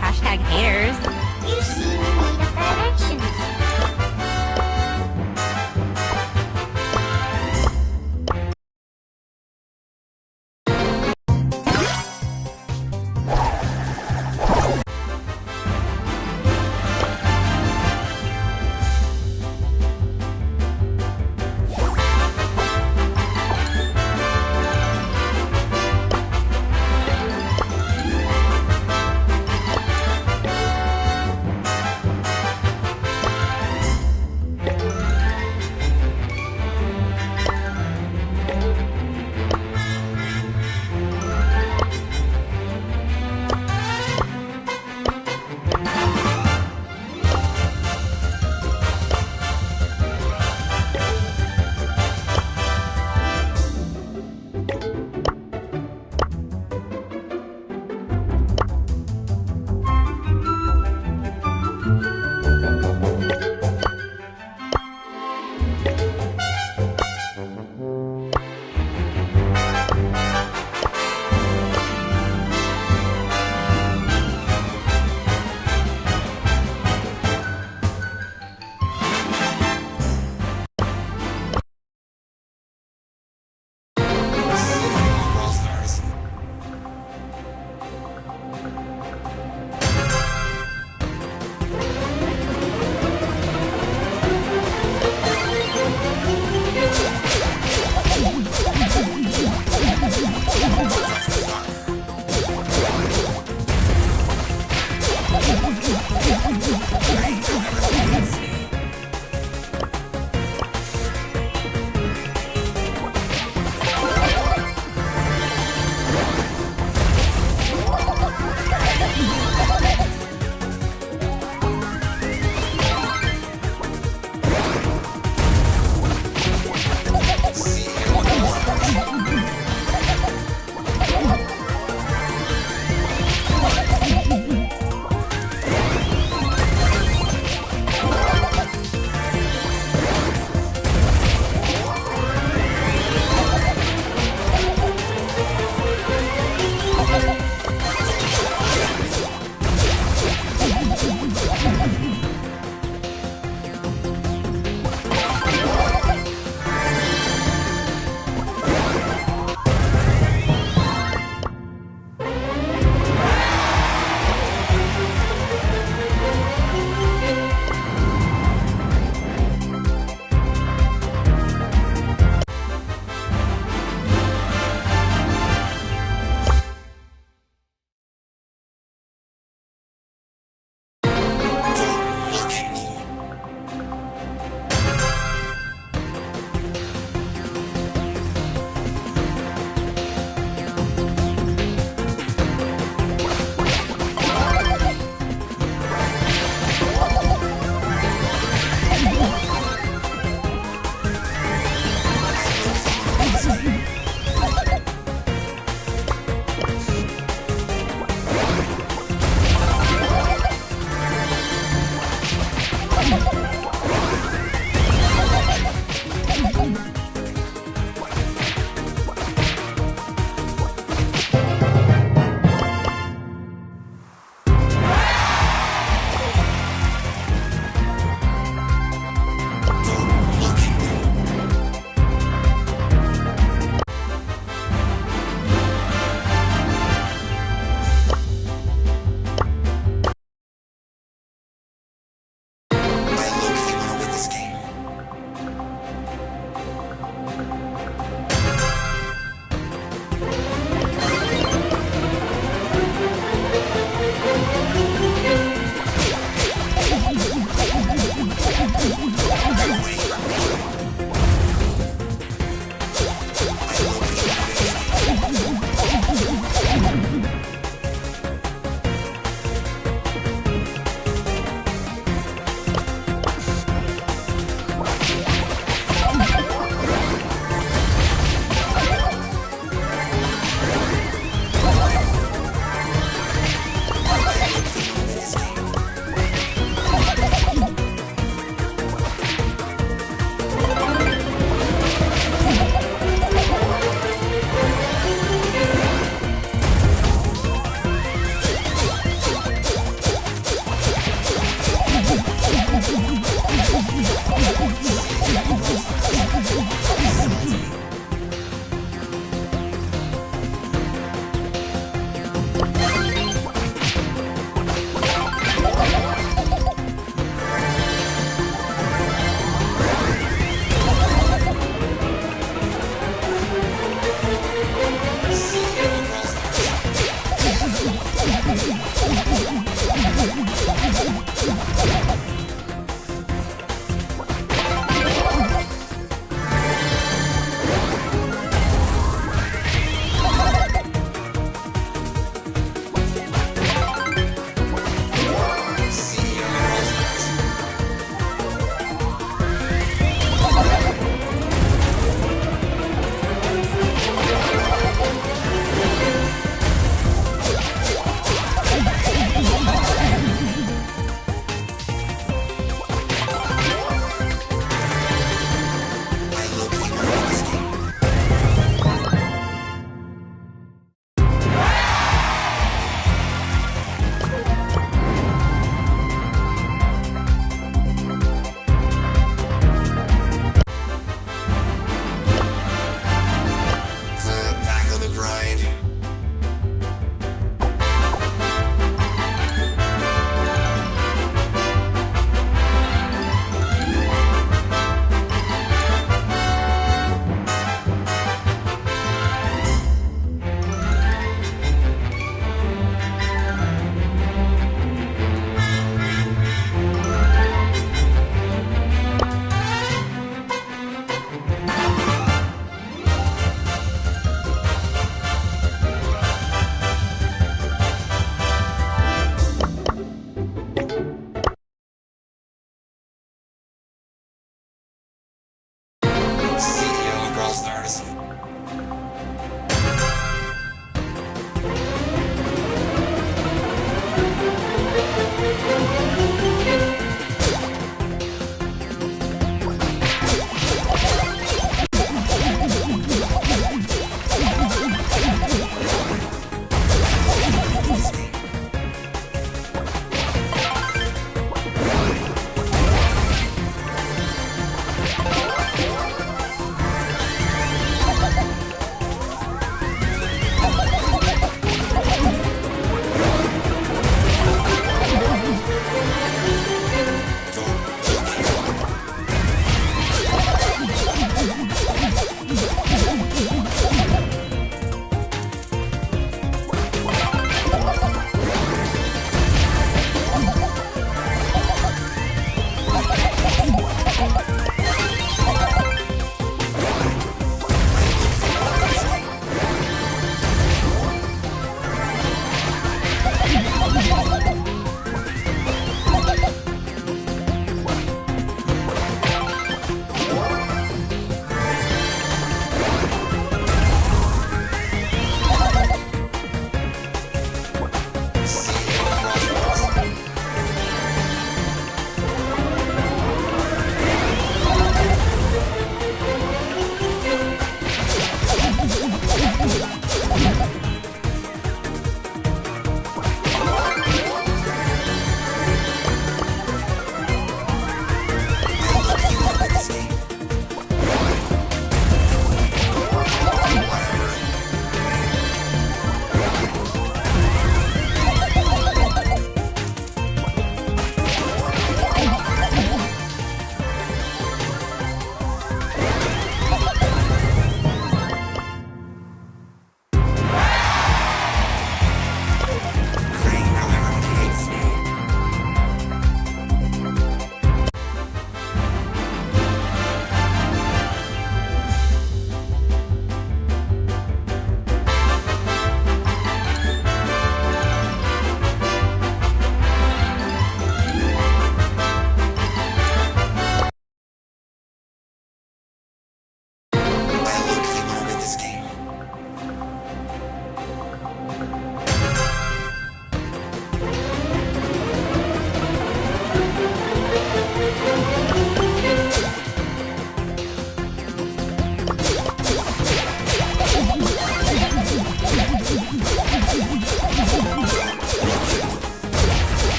Hashtag haters. You seem in need of directions.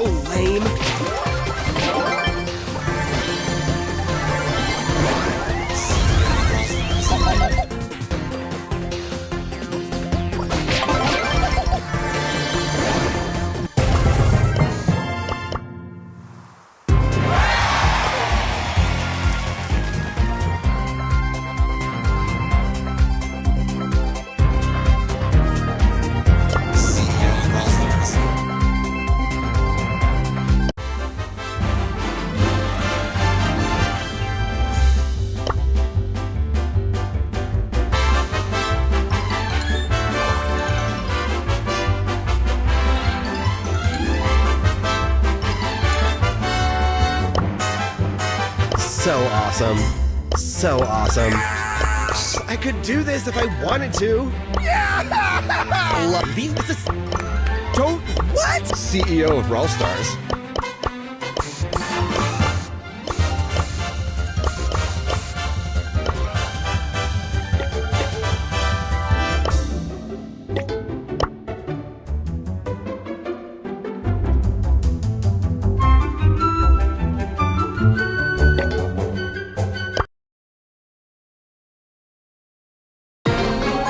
so lame. So awesome. So awesome. I could do this if I wanted to. Yeah! Love these. Don't. What? CEO of Brawl Stars.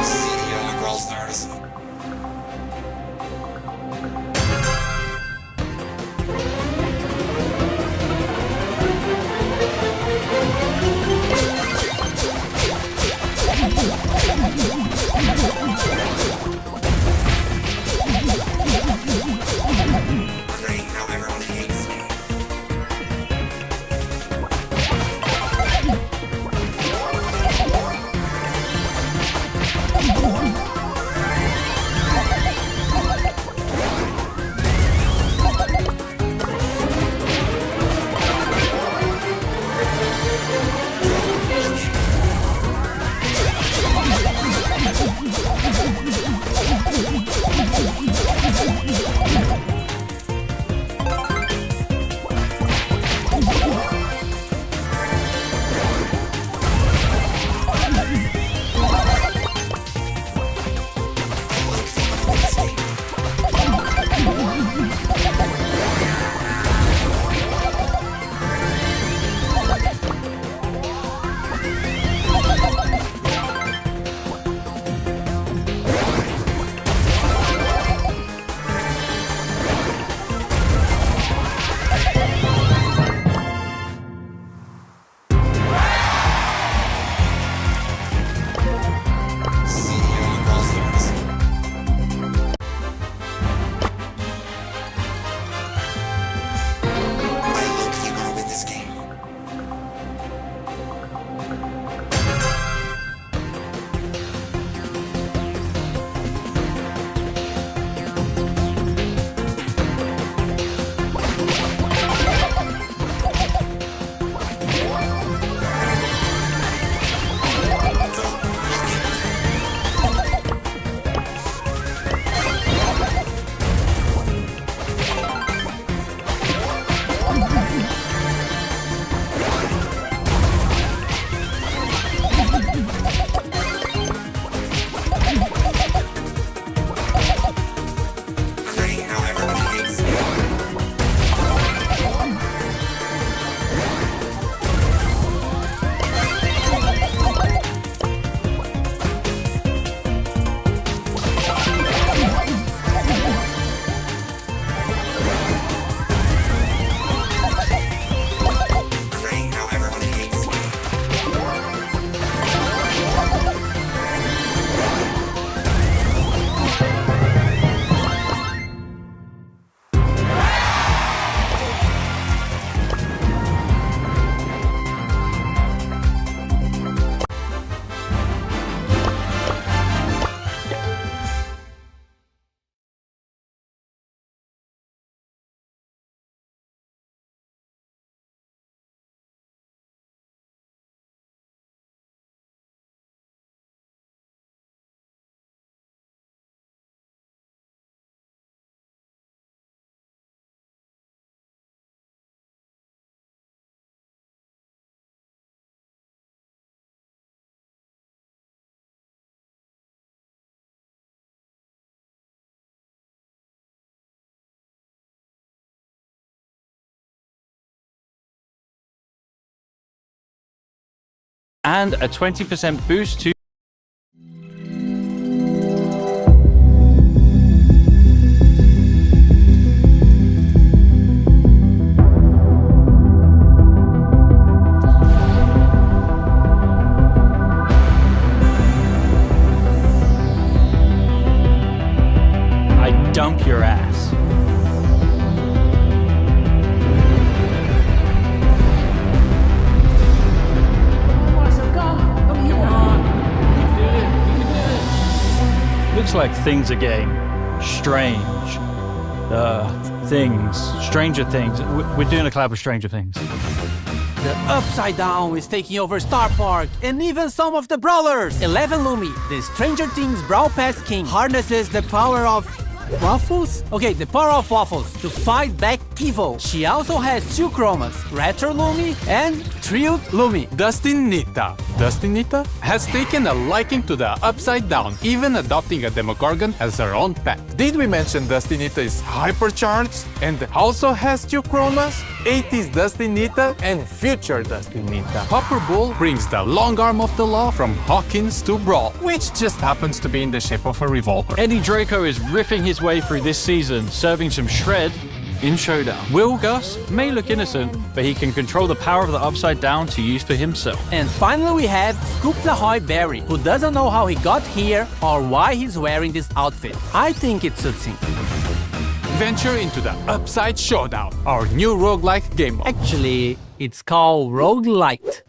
CEO of Brawl Stars. and a 20% boost to dump your ass. Looks like things are getting strange. Stranger Things. We're doing a collab with Stranger Things. The Upside Down is taking over Star Park and even some of the brawlers. 11 Lumi, the Stranger Things Brawl Pass King, harnesses the power of Waffles? Okay, the power of Waffles to fight back evil. She also has 2 chromas, Retro Lumi and Trilled Lumi. Dustinita. Dustinita has taken a liking to the Upside Down, even adopting a Demogorgon as her own pet. Did we mention Dustinita is hypercharged and also has 2 chromas? 80s Dustinita and future Dustinita. Hopper Bull brings the long arm of the law from Hawkins to Brawl, which just happens to be in the shape of a revolver. Eddie Draco is riffing his way through this season, serving some shred in Showdown. Will Gus may look innocent, but he can control the power of the Upside Down to use for himself. And finally we have Scoop Lahoy Berry, who doesn't know how he got here or why he's wearing this outfit. I think it suits him. Venture into the Upside Showdown, our new roguelike game mode. Actually, it's called Roguelite.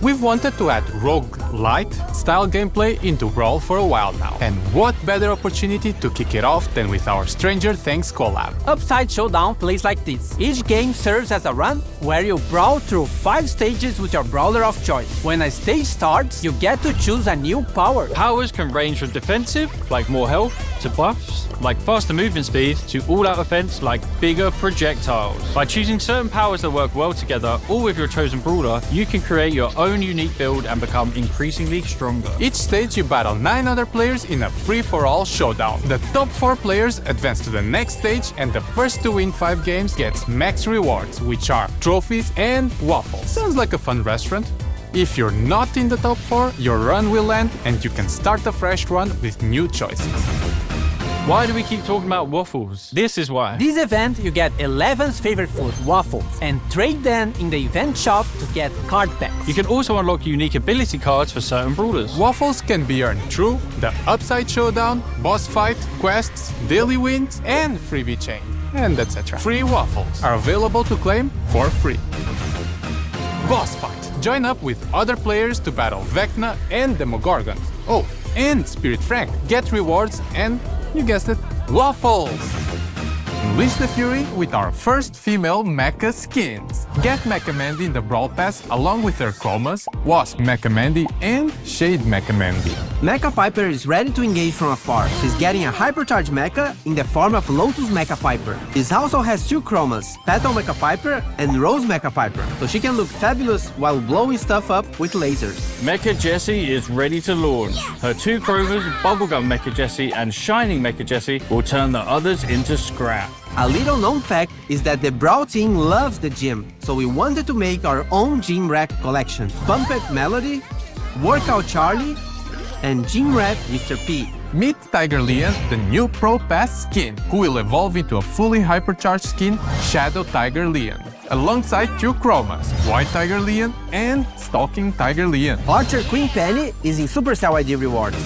We've wanted to add roguelite style gameplay into Brawl for a while now. And what better opportunity to kick it off than with our Stranger Things collab. Upside Showdown plays like this. Each game serves as a run where you brawl through 5 stages with your brawler of choice. When a stage starts, you get to choose a new power. Powers can range from defensive, like more health, to buffs, like faster movement speed, to all-out offense, like bigger projectiles. By choosing certain powers that work well together, or with your chosen brawler, you can create your own unique build and become increasingly stronger. Each stage you battle 9 other players in a free-for-all showdown. The top 4 players advance to the next stage, and the first to win 5 games gets max rewards, which are trophies and waffles. Sounds like a fun restaurant. If you're not in the top 4, your run will end and you can start a fresh run with new choices. Why do we keep talking about waffles? This is why. This event, you get 11's favorite food, waffles, and trade them in the event shop to get card packs. You can also unlock unique ability cards for certain brawlers. Waffles can be earned through the Upside Showdown, boss fight, quests, daily wins, and freebie chain, and etc. Free waffles are available to claim for free. Boss fight. Join up with other players to battle Vecna and Demogorgon. Oh, and Spirit Frank. Get rewards and, you guessed it, waffles! Unleash the fury with our first female mecha skins. Get Mecha Mandy in the Brawl Pass along with her chromas, Wasp Mecha Mandy and Shade Mecha Mandy. Mecha Piper is ready to engage from afar. She's getting a hypercharged mecha in the form of Lotus Mecha Piper. This also has 2 chromas, Petal Mecha Piper and Rose Mecha Piper, so she can look fabulous while blowing stuff up with lasers. Mecha Jessie is ready to launch. Her 2 chromas, Bubblegum Mecha Jessie and Shining Mecha Jessie, will turn the others into scrap. A little known fact is that the Brawl team loves the gym, so we wanted to make our own Gym Rack collection. Pump It Melody, Workout Charlie, and Gym Rat Mr. P. Meet Tiger Leon, the new Pro Pass skin, who will evolve into a fully hypercharged skin, Shadow Tiger Leon, alongside 2 chromas, White Tiger Leon and Stalking Tiger Leon. Archer Queen Penny is in Supercell ID rewards.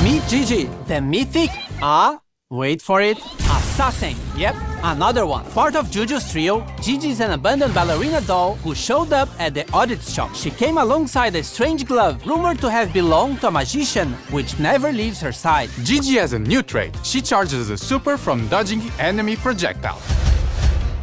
Meet Gigi, the mythic, wait for it, Assassin. Yep, another one. Part of Juju's trio, Gigi is an abandoned ballerina doll who showed up at the audit shop. She came alongside a strange glove, rumored to have belonged to a magician, which never leaves her side. Gigi has a new trait. She charges a super from dodging enemy projectiles.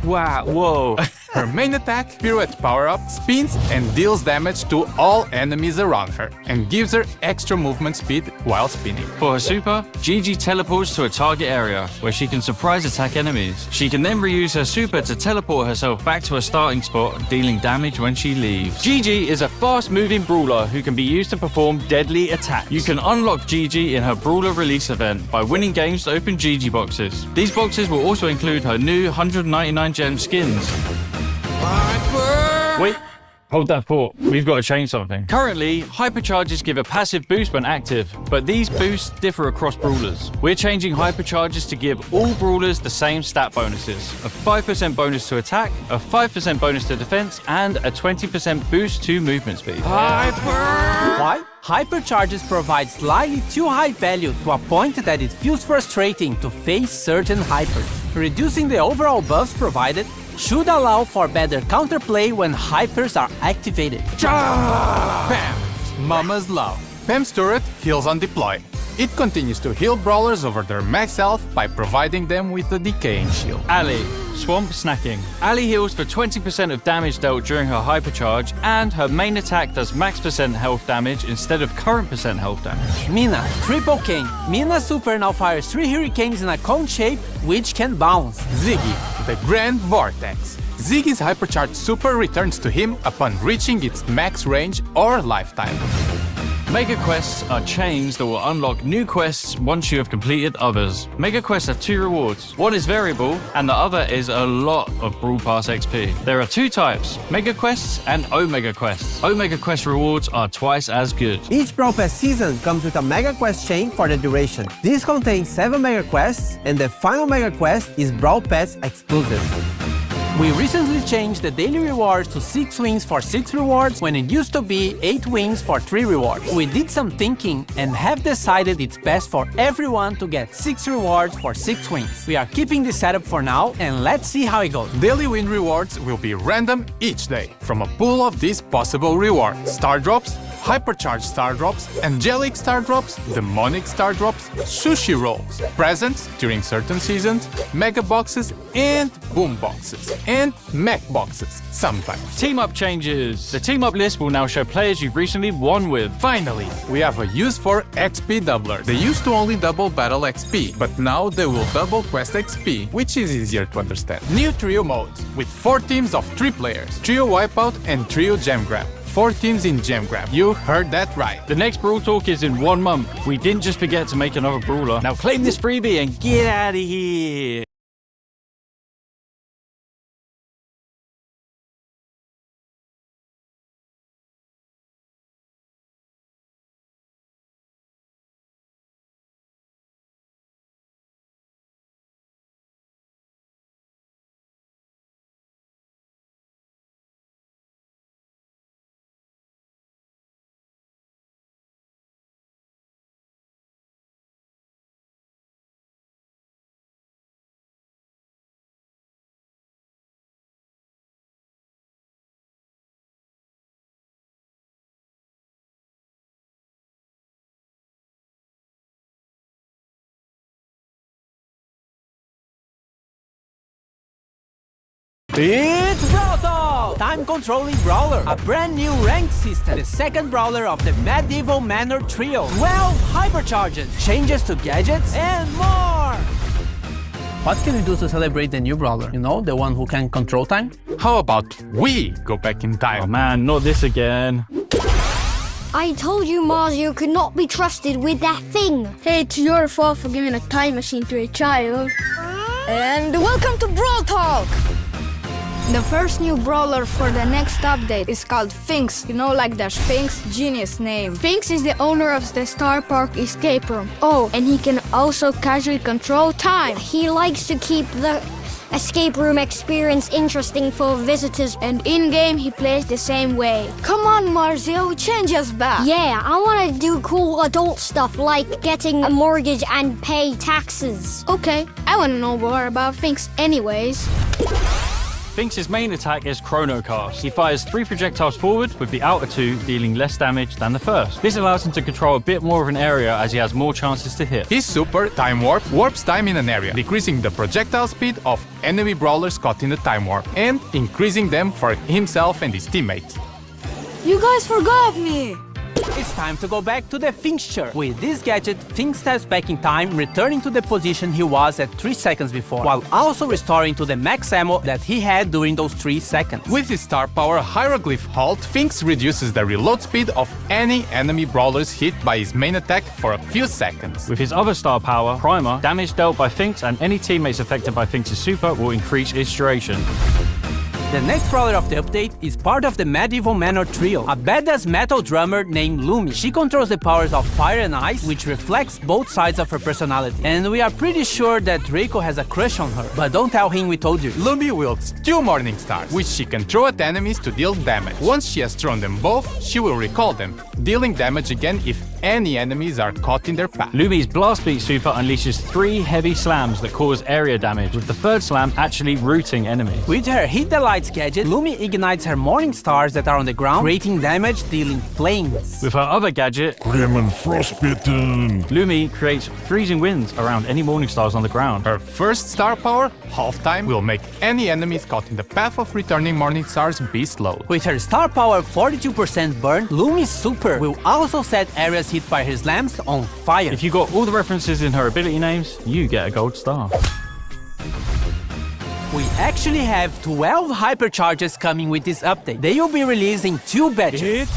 Wow, whoa. Her main attack, Pirouette power-up, spins and deals damage to all enemies around her, and gives her extra movement speed while spinning. For her super, Gigi teleports to a target area, where she can surprise attack enemies. She can then reuse her super to teleport herself back to her starting spot, dealing damage when she leaves. Gigi is a fast-moving brawler who can be used to perform deadly attacks. You can unlock Gigi in her brawler release event by winning games to open Gigi boxes. These boxes will also include her new 199 gem skins. Wait, Hold that thought. We've got to change something. Currently, hypercharges give a passive boost when active, but these boosts differ across brawlers. We're changing hypercharges to give all brawlers the same stat bonuses. A 5% bonus to attack, a 5% bonus to defense, and a 20% boost to movement speed. Why? Hypercharges provide slightly too high value to a point that it feels frustrating to face certain hypers. Reducing the overall buffs provided should allow for better counterplay when hypers are activated. Pam, Mama's love. Pam's turret heals on deploy. It continues to heal brawlers over their max health by providing them with a decaying shield. Ali, swamp snacking. Ali heals for 20% of damage dealt during her hypercharge, and her main attack does max % health damage instead of current % health damage. Mina, triple cane. Mina's super now fires 3 hurricanes in a cone shape, which can bounce. Ziggy, the Grand Vortex. Ziggy's hypercharged super returns to him upon reaching its max range or lifetime. Mega quests are chains that will unlock new quests once you have completed others. Mega quests have 2 rewards. One is variable, and the other is a lot of Brawl Pass XP. There are 2 types, Mega quests and Omega quests. Omega quest rewards are twice as good. Each Brawl Pass season comes with a Mega Quest chain for the duration. This contains 7 Mega Quests, and the final Mega Quest is Brawl Pass exclusive. We recently changed the daily rewards to 6 wins for 6 rewards when it used to be 8 wins for 3 rewards. We did some thinking and have decided it's best for everyone to get 6 rewards for 6 wins. We are keeping this setup for now and let's see how it goes. Daily win rewards will be random each day from a pool of these possible rewards: Star Drops, Hypercharged Star Drops, Angelic Star Drops, Demonic Star Drops, Sushi Rolls, presents during certain seasons, Mega Boxes, and Boom Boxes, and Mech Boxes sometimes. Team Up changes. The Team Up list will now show players you've recently won with. Finally, we have a use for XP doublers. They used to only double Battle XP, but now they will double Quest XP, which is easier to understand. New Trio modes, with 4 teams of 3 players, Trio Wipeout and Trio Gem Grab. 4 teams in Gem Grab. You heard that right. The next Brawl Talk is in 1 month. We didn't just forget to make another brawler. Now claim this freebie and get out of here. It's Brawl Talk! Time Controlling Brawler, a brand new ranked system. The second brawler of the Medieval Manor Trio. 12 hypercharges, changes to gadgets, and more! What can we do to celebrate the new brawler? You know, the one who can control time? How about we go back in time? Oh man, not this again. I told you Mario could not be trusted with that thing. Hey, it's your fault for giving a time machine to a child. And welcome to Brawl Talk! The first new brawler for the next update is called Finks. You know, like the Sphinx, genius name. Finks is the owner of the Star Park escape room. Oh, and he can also casually control time. He likes to keep the escape room experience interesting for visitors. And in-game, he plays the same way. Come on, Marzio, change us back. Yeah, I want to do cool adult stuff like getting a mortgage and pay taxes. Okay, I want to know more about Finks anyways. Finks' main attack is Chrono Cast. He fires 3 projectiles forward, with the outer 2 dealing less damage than the first. This allows him to control a bit more of an area as he has more chances to hit. His super, Time Warp, warps time in an area, decreasing the projectile speed of enemy brawlers caught in the Time Warp, and increasing them for himself and his teammates. You guys forgot me! It's time to go back to the Finksture. With this gadget, Finks steps back in time, returning to the position he was at 3 seconds before, while also restoring to the max ammo that he had during those 3 seconds. With his star power Hieroglyph Halt, Finks reduces the reload speed of any enemy brawlers hit by his main attack for a few seconds. With his other star power, Primer, damage dealt by Finks and any teammates affected by Finks' super will increase its duration. The next brawler of the update is part of the Medieval Manor trio, a badass metal drummer named Lumi. She controls the powers of fire and ice, which reflects both sides of her personality. And we are pretty sure that Draco has a crush on her, but don't tell him we told you. Lumi wields 2 Morning Stars, which she can throw at enemies to deal damage. Once she has thrown them both, she will recall them, dealing damage again if any enemies are caught in their path. Lumi's Blast Beat super unleashes 3 heavy slams that cause area damage, with the 3rd slam actually rooting enemies. With her Hit the Lights gadget, Lumi ignites her Morning Stars that are on the ground, creating damage, dealing flames. With her other gadget, Grim and Frostbitten, Lumi creates freezing winds around any Morning Stars on the ground. Her first star power, Half Time, will make any enemies caught in the path of returning Morning Stars be slowed. With her star power 42% burn, Lumi's super will also set areas hit by her slams on fire. If you got all the references in her ability names, you get a gold star. We actually have 12 hypercharges coming with this update. They will be releasing 2 batches.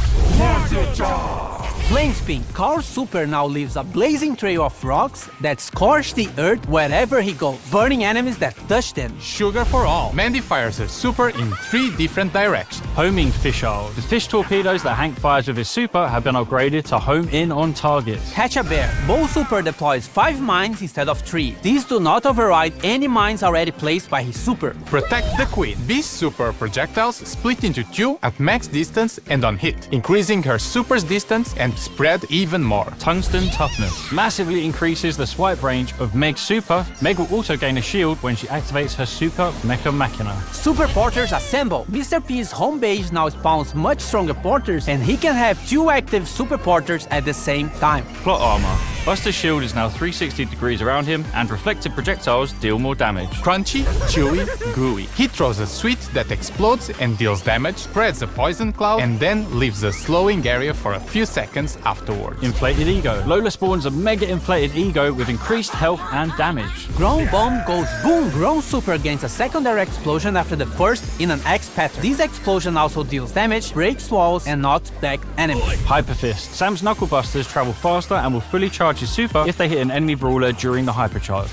Flame Spin. Carl's super now leaves a blazing trail of rocks that scorch the earth wherever he goes, burning enemies that touch them. Sugar for all. Mandy fires her super in 3 different directions. Homing Fisheye. The fish torpedoes that Hank fires with his super have been upgraded to home in on targets. Catch a Bear. Bo super deploys 5 mines instead of 3. These do not override any mines already placed by his super. Protect the Queen. Beast's super projectiles split into 2 at max distance and on hit, increasing her super's distance and spread even more. Tungsten Toughness massively increases the swipe range of Meg's super. Meg will also gain a shield when she activates her super Mecha Machina. Super Porters Assemble. Mr. P's home base now spawns much stronger porters, and he can have 2 active super porters at the same time. Plot armor. Buster's shield is now 360 degrees around him, and reflected projectiles deal more damage. Crunchy, chewy, gooey. He throws a sweet that explodes and deals damage, spreads a poison cloud, and then leaves a slowing area for a few seconds afterwards. Inflated Ego. Lola spawns a mega inflated ego with increased health and damage. Grown Bomb goes boom! Grown super gains a secondary explosion after the first in an X pattern. This explosion also deals damage, breaks walls, and knocks back enemies. Hyper Fist. Sam's Knuckle Busters travel faster and will fully charge his super if they hit an enemy brawler during the hypercharge.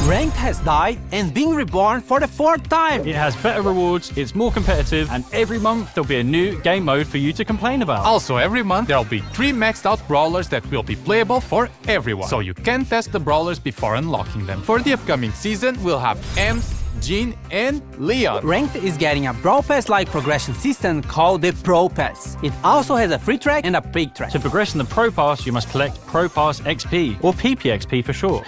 Ranked has died and been reborn for the 4th time. It has better rewards, it's more competitive, and every month there'll be a new game mode for you to complain about. Also, every month there'll be 3 maxed out brawlers that will be playable for everyone, so you can test the brawlers before unlocking them. For the upcoming season, we'll have Ems, Jean, and Leon. Ranked is getting a Brawl Pass-like progression system called the Pro Pass. It also has a free track and a paid track. To progress in the Pro Pass, you must collect Pro Pass XP, or PPXP for short.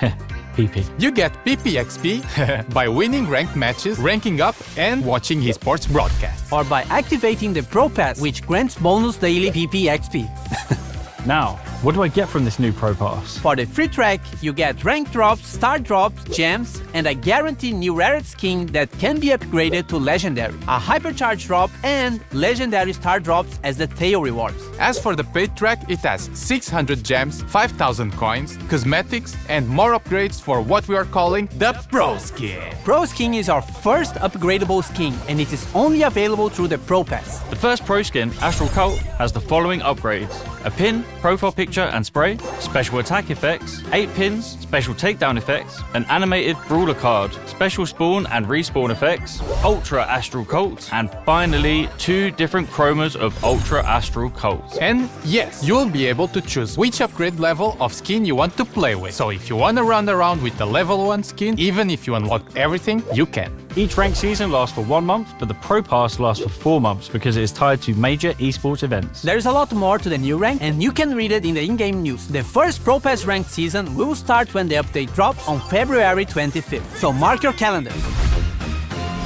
PP. You get PPXP by winning ranked matches, ranking up, and watching esports broadcasts. Or by activating the Pro Pass, which grants bonus daily PPXP. Now, what do I get from this new Pro Pass? For the free track, you get rank drops, star drops, gems, and a guaranteed new rarity skin that can be upgraded to legendary, a hypercharge drop, and legendary star drops as the tail rewards. As for the paid track, it has 600 gems, 5,000 coins, cosmetics, and more upgrades for what we are calling the Pro Skin. Pro Skin is our first upgradable skin, and it is only available through the Pro Pass. The first Pro Skin, Astral Cult, has the following upgrades: a pin, profile picture and spray, special attack effects, 8 pins, special takedown effects, an animated brawler card, special spawn and respawn effects, Ultra Astral Cult, and finally 2 different chromas of Ultra Astral Cult. And yes, you'll be able to choose which upgrade level of skin you want to play with. So if you want to run around with the level 1 skin, even if you unlock everything, you can. Each ranked season lasts for 1 month, but the Pro Pass lasts for 4 months because it is tied to major esports events. There's a lot more to the new rank, and you can read it in the in-game news. The first Pro Pass ranked season will start when the update drops on February 25th, so mark your calendars.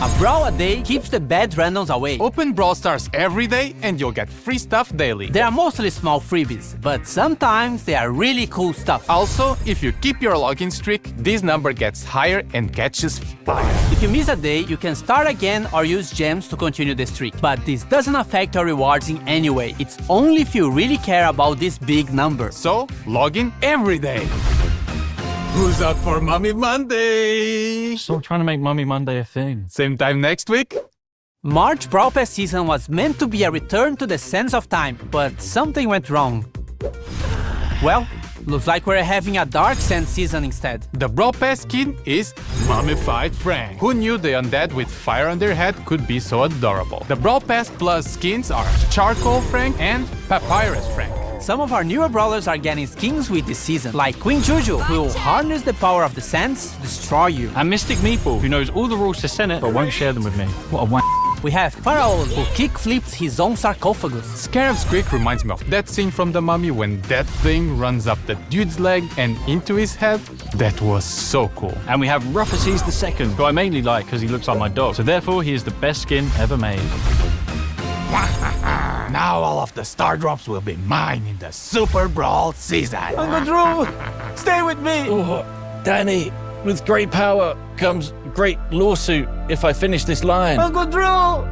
A Brawl a day keeps the bad randoms away. Open Brawl Stars every day and you'll get free stuff daily. They are mostly small freebies, but sometimes they are really cool stuff. Also, if you keep your login streak, this number gets higher and catches fire. If you miss a day, you can start again or use gems to continue the streak. But this doesn't affect your rewards in any way. It's only if you really care about this big number. So, log in every day. Who's up for Mummy Monday? Stop trying to make Mummy Monday a thing. Same time next week? March Brawl Pass season was meant to be a return to the sense of time, but something went wrong. Well, Looks like we're having a Dark Sand season instead. The Brawl Pass skin is Mummified Frank. Who knew the undead with fire on their head could be so adorable? The Brawl Pass Plus skins are Charcoal Frank and Papyrus Frank. Some of our newer brawlers are getting skins with this season, like Queen Juju, who will harness the power of the sands to destroy you. And Mystic Meeple, who knows all the rules to Senate but won't share them with me. What a wank. We have Pharaoh, who kick-flips his own sarcophagus. Scarab's Squeak reminds me of that scene from The Mummy when that thing runs up the dude's leg and into his head. That was so cool. And we have Ruffuses II, who I mainly like because he looks like my dog. So therefore, he is the best skin ever made. Now all of the star drops will be mine in the Super Brawl season. Uncle Drew, stay with me. Oh, Danny, with great power comes great lawsuit if I finish this line. Uncle Drew!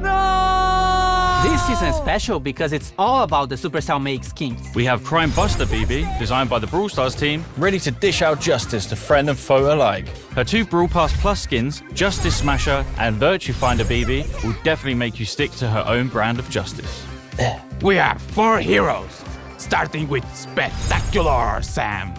No! This season is special because it's all about the Supercell make skins. We have Crime Buster BB, designed by the Brawl Stars team, ready to dish out justice to friend and foe alike. Her 2 Brawl Pass Plus skins, Justice Smasher and Virtue Finder BB, will definitely make you stick to her own brand of justice. We have 4 heroes, starting with Spectacular Sam,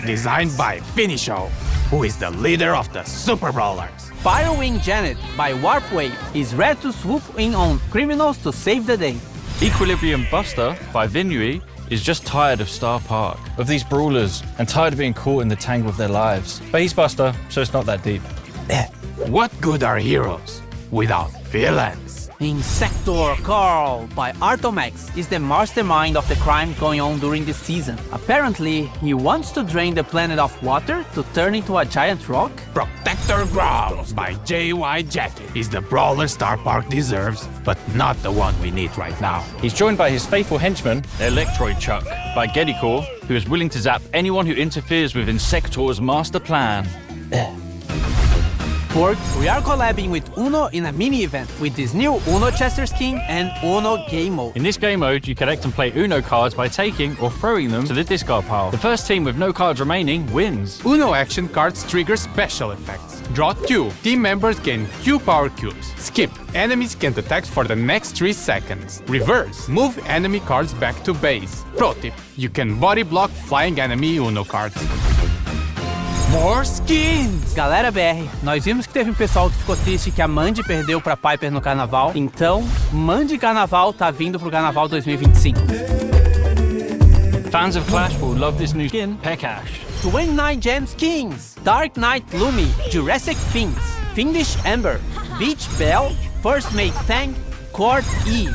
designed by Finisho, who is the leader of the Super Brawlers. Firewing Janet by Warpwave is ready to swoop in on criminals to save the day. Equilibrium Buster by Vinui is just tired of Star Park, of these brawlers, and tired of being caught in the tangle of their lives. But he's Buster, so it's not that deep. What good are heroes without villains? Insector Carl by Artomax is the mastermind of the crime going on during this season. Apparently, he wants to drain the planet of water to turn into a giant rock. Protector Brawl by JY Jackie is the brawler Star Park deserves, but not the one we need right now. He's joined by his faithful henchman, Electroid Chuck, by Geddycore, who is willing to zap anyone who interferes with Insector's master plan. Pork, we are collabing with Uno in a mini-event with this new Uno Chester skin and Uno Game Mode. In this game mode, you collect and play Uno cards by taking or throwing them to the discard pile. The first team with no cards remaining wins. Uno action cards trigger special effects. Draw 2. Team members gain Q power cubes. Skip. Enemies can't attack for the next 3 seconds. Reverse. Move enemy cards back to base. Pro tip. You can body block flying enemy Uno cards. More skins! Galera BR, nós vimos que teve um pessoal que ficou triste que a Mandy perdeu pra Piper no carnaval, então Mandy Carnaval tá vindo pro Carnaval 2025. Fans of Clash will love this new skin, Pekash. 29 gem skins! Dark Knight Lumi, Jurassic Finks, Fiendish Ember, Beach Belle, First Mate Fang, Court E.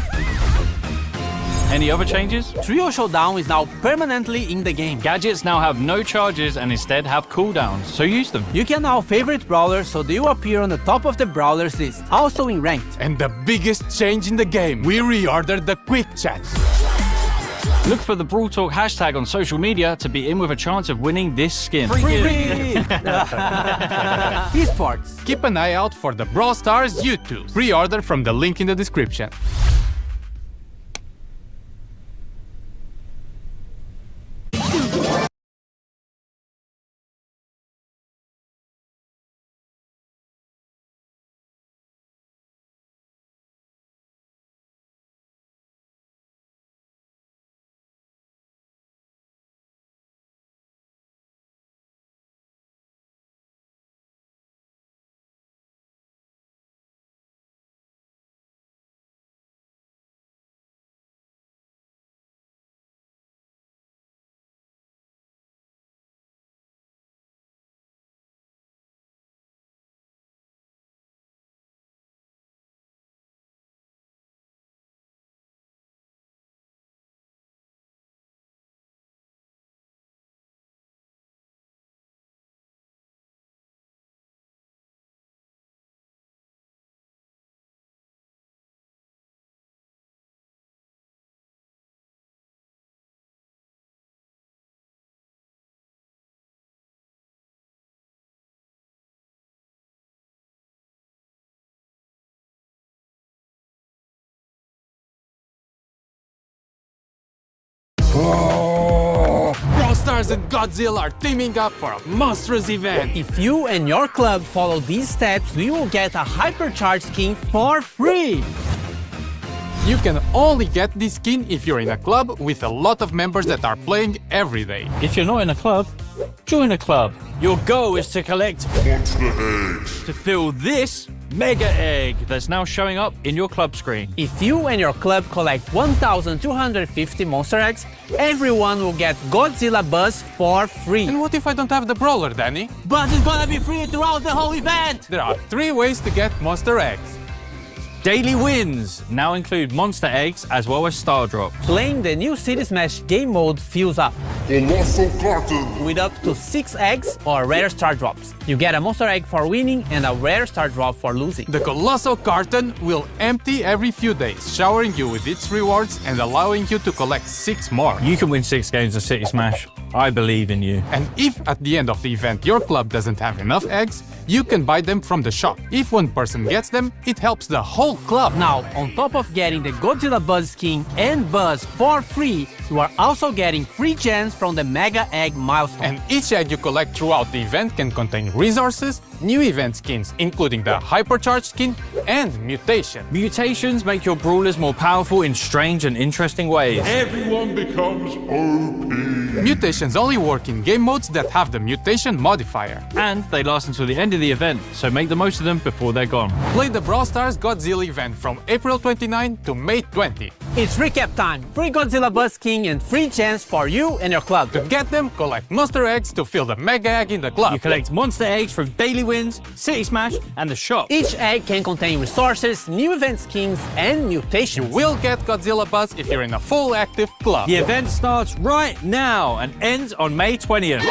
Any other changes? Trio Showdown is now permanently in the game. Gadgets now have no charges and instead have cooldowns, so use them. You can now favorite brawlers so they will appear on the top of the brawlers list, also in ranked. And the biggest change in the game, we reordered the quick chat. Look for the Brawl Talk hashtag on social media to be in with a chance of winning this skin. Esports. Keep an eye out for the Brawl Stars YouTube. Pre-order from the link in the description. Brawl Stars and Godzilla are teaming up for a monstrous event. If you and your club follow these steps, we will get a hypercharge skin for free. You can only get this skin if you're in a club with a lot of members that are playing every day. If you're not in a club, join a club. Your goal is to collect Monster eggs. to fill this mega egg that's now showing up in your club screen. If you and your club collect 1,250 monster eggs, everyone will get Godzilla Buzz for free. And what if I don't have the brawler, Danny? Buzz is gonna be free throughout the whole event! There are 3 ways to get monster eggs. Daily wins now include monster eggs as well as star drops. Playing the new City Smash game mode fills up Colossal carton. with up to 6 eggs or rare star drops. You get a monster egg for winning and a rare star drop for losing. The Colossal Carton will empty every few days, showering you with its rewards and allowing you to collect 6 more. You can win 6 games of City Smash. I believe in you. And if at the end of the event your club doesn't have enough eggs, you can buy them from the shop. If one person gets them, it helps the whole club. Now, on top of getting the Godzilla Buzz skin and Buzz for free, you are also getting free gems from the Mega Egg milestone. And each egg you collect throughout the event can contain resources, new event skins, including the Hypercharged skin and Mutation. Mutations make your brawlers more powerful in strange and interesting ways. Everyone becomes OP. Mutations only work in game modes that have the mutation modifier. And they last until the end of the event, so make the most of them before they're gone. Play the Brawl Stars Godzilla event from April 29 to May 20. It's recap time! Free Godzilla Buzz skin and free gems for you and your club. To get them, collect monster eggs to fill the mega egg in the club. You collect monster eggs from Daily Wins, City Smash, and the shop. Each egg can contain resources, new event skins, and mutations. You will get Godzilla Buzz if you're in a full active club. The event starts right now and ends on May 20th.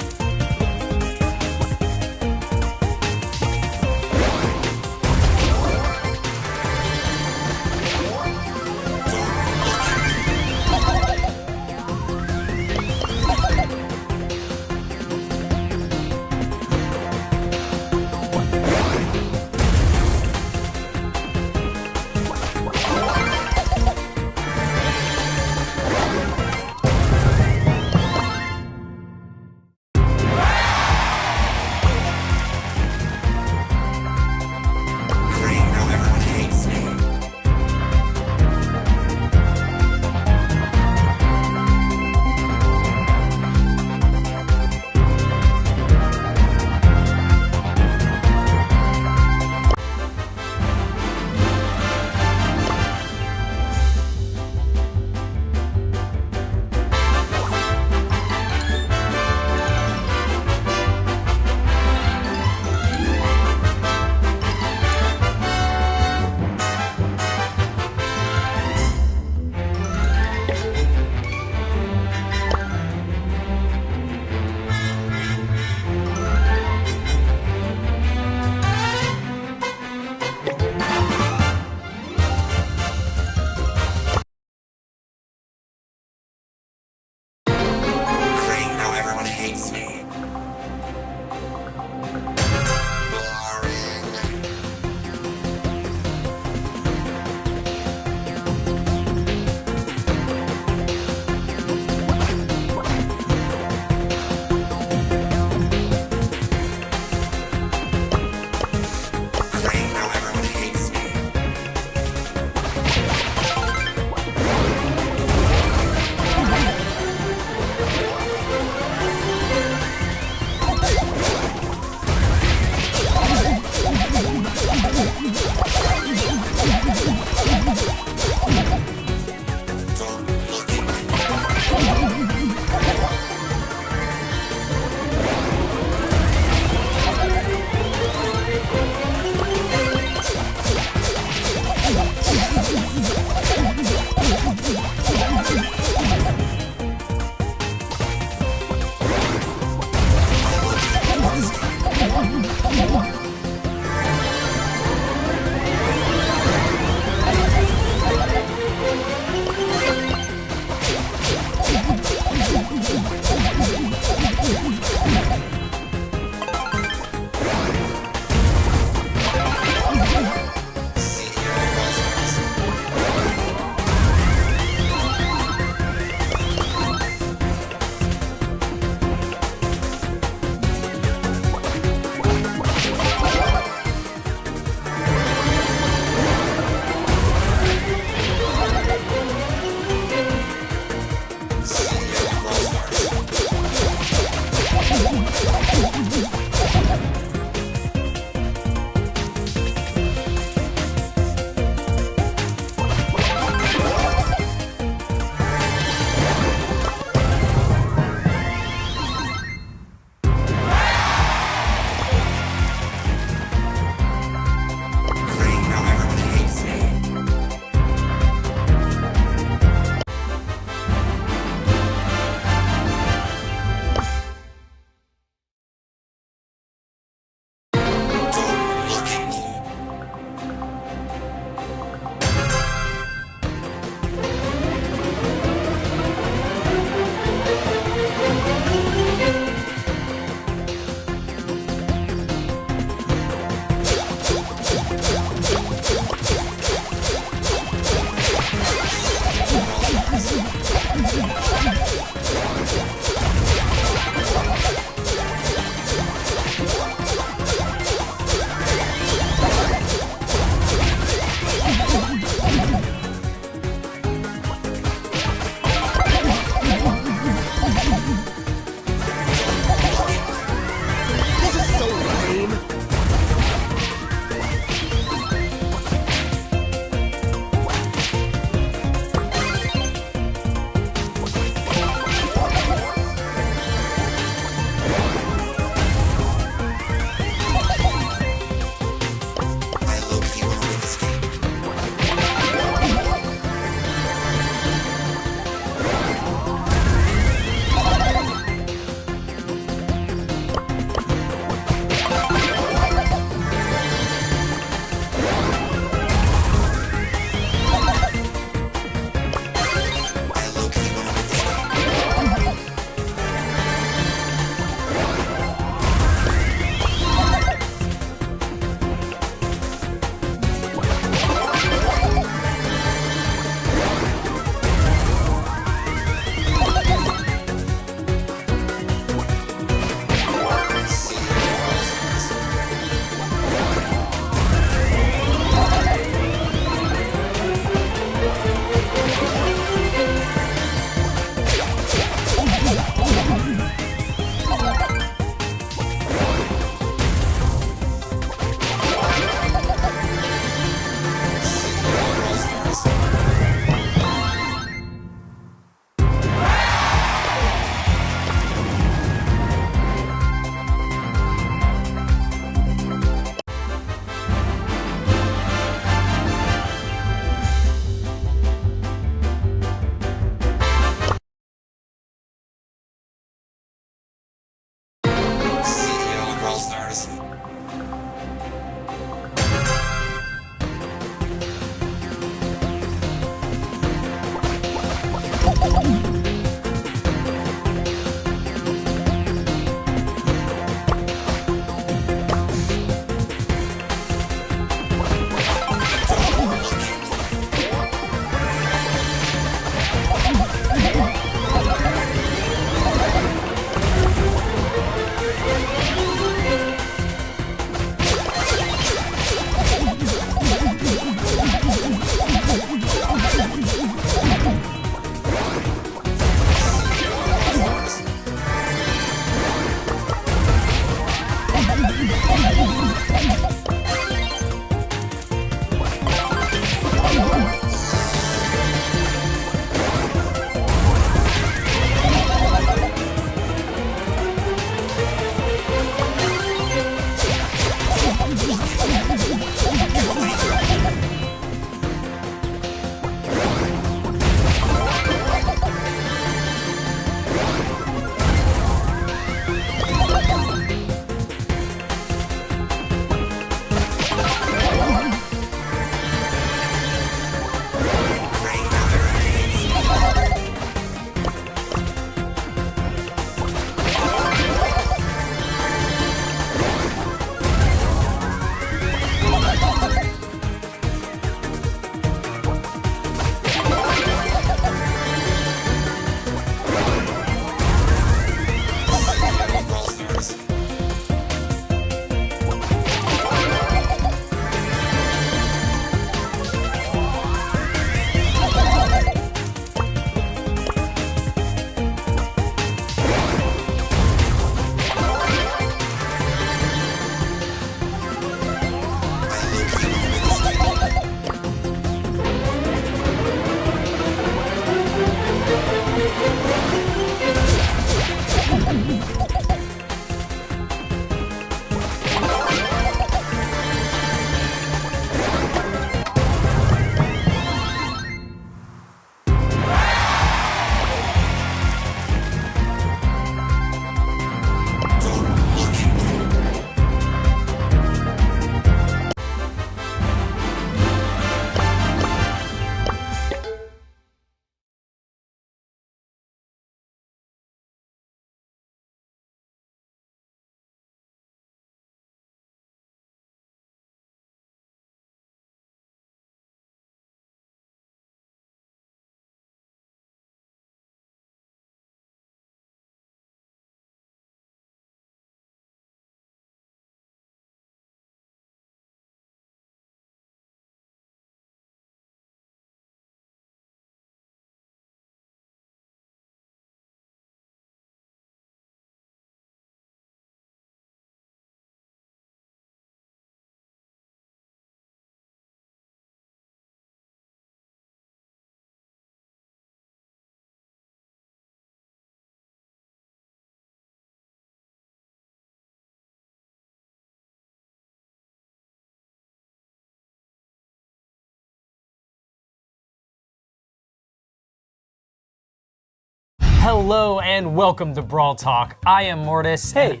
Hello and welcome to Brawl Talk. I am Mortis. Hey,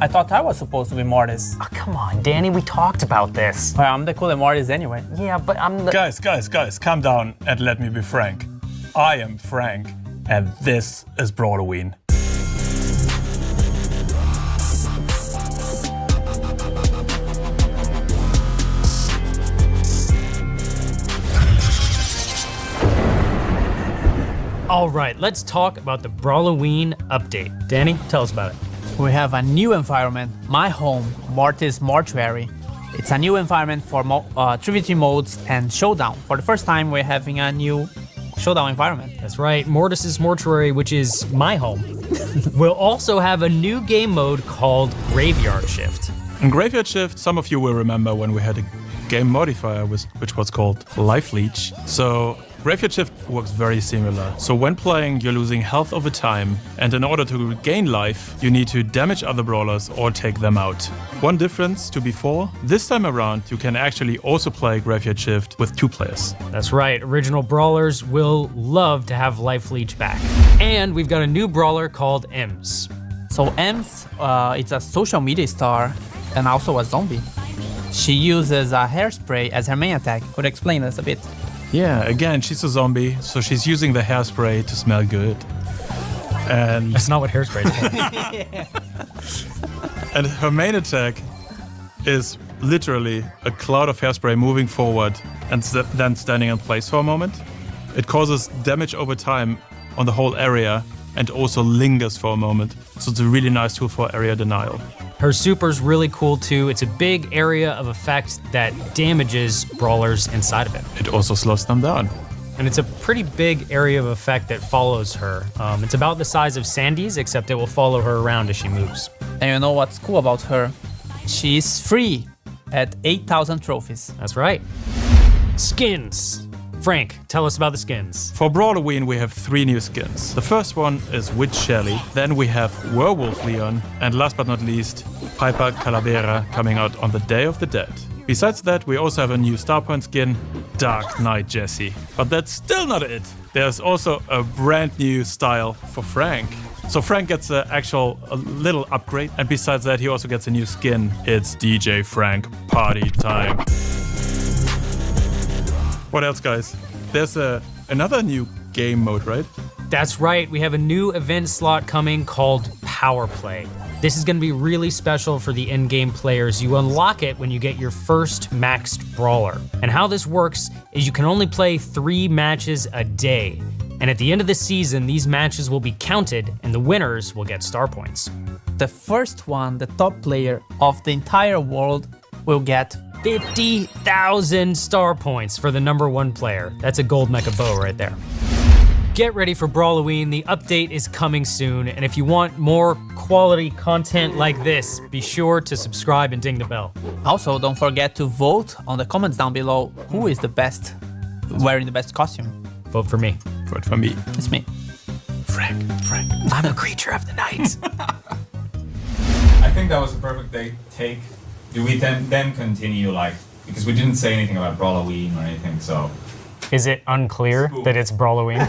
I thought I was supposed to be Mortis. Oh, come on, Danny, we talked about this. Well, I'm the cooler Mortis anyway. Yeah, but I'm the... Guys, calm down and let me be frank. I am Frank, and this is Brawloween. All right, let's talk about the Brawloween update. Danny, tell us about it. We have a new environment, my home, Mortis Mortuary. It's a new environment for 3v3 modes and Showdown. For the first time, we're having a new Showdown environment. That's right, Mortis's Mortuary, which is my home. We'll also have a new game mode called Graveyard Shift. In Graveyard Shift, some of you will remember when we had a game modifier which was called Life Leech. So Graveyard Shift works very similar. So when playing, you're losing health over time, and in order to regain life, you need to damage other brawlers or take them out. One difference to before, this time around, you can actually also play Graveyard Shift with 2 players. That's right, original brawlers will love to have Life Leech back. And we've got a new brawler called Ems. So Ems, it's a social media star and also a zombie. She uses a hairspray as her main attack. Could you explain this a bit? Yeah, again, she's a zombie, so she's using the hairspray to smell good. And that's not what hairspray is for. And her main attack is literally a cloud of hairspray moving forward and then standing in place for a moment. It causes damage over time on the whole area and also lingers for a moment. So it's a really nice tool for area denial. Her super's really cool too. It's a big area of effect that damages brawlers inside of it. It also slows them down. And it's a pretty big area of effect that follows her. It's about the size of Sandy's, except it will follow her around as she moves. And you know what's cool about her? She's free at 8,000 trophies. That's right. Skins. Frank, tell us about the skins. For Brawl Halloween, we have 3 new skins. The first one is Witch Shelly, then we have Werewolf Leon, and last but not least, Piper Calavera coming out on the Day of the Dead. Besides that, we also have a new Star Point skin, Dark Knight Jesse. But that's still not it. There's also a brand new style for Frank. So Frank gets a little upgrade, and besides that, he also gets a new skin. It's DJ Frank Party Time. What else, guys? There's another new game mode, right? That's right, we have a new event slot coming called Power Play. This is gonna be really special for the in-game players. You unlock it when you get your first maxed brawler. And how this works is you can only play 3 matches a day. And at the end of the season, these matches will be counted and the winners will get star points. The first one, the top player of the entire world, will get 50,000 star points for the #1 player. That's a gold mecha bow right there. Get ready for Brawloween. The update is coming soon. And if you want more quality content like this, be sure to subscribe and ding the bell. Also, don't forget to vote on the comments down below who is the best, wearing the best costume. Vote for me. Vote for me. It's me. Frank. I'm a creature of the night. I think that was a perfect take. Do we then continue, like, because we didn't say anything about Brawloween or anything, so... Is it unclear that it's Brawloween?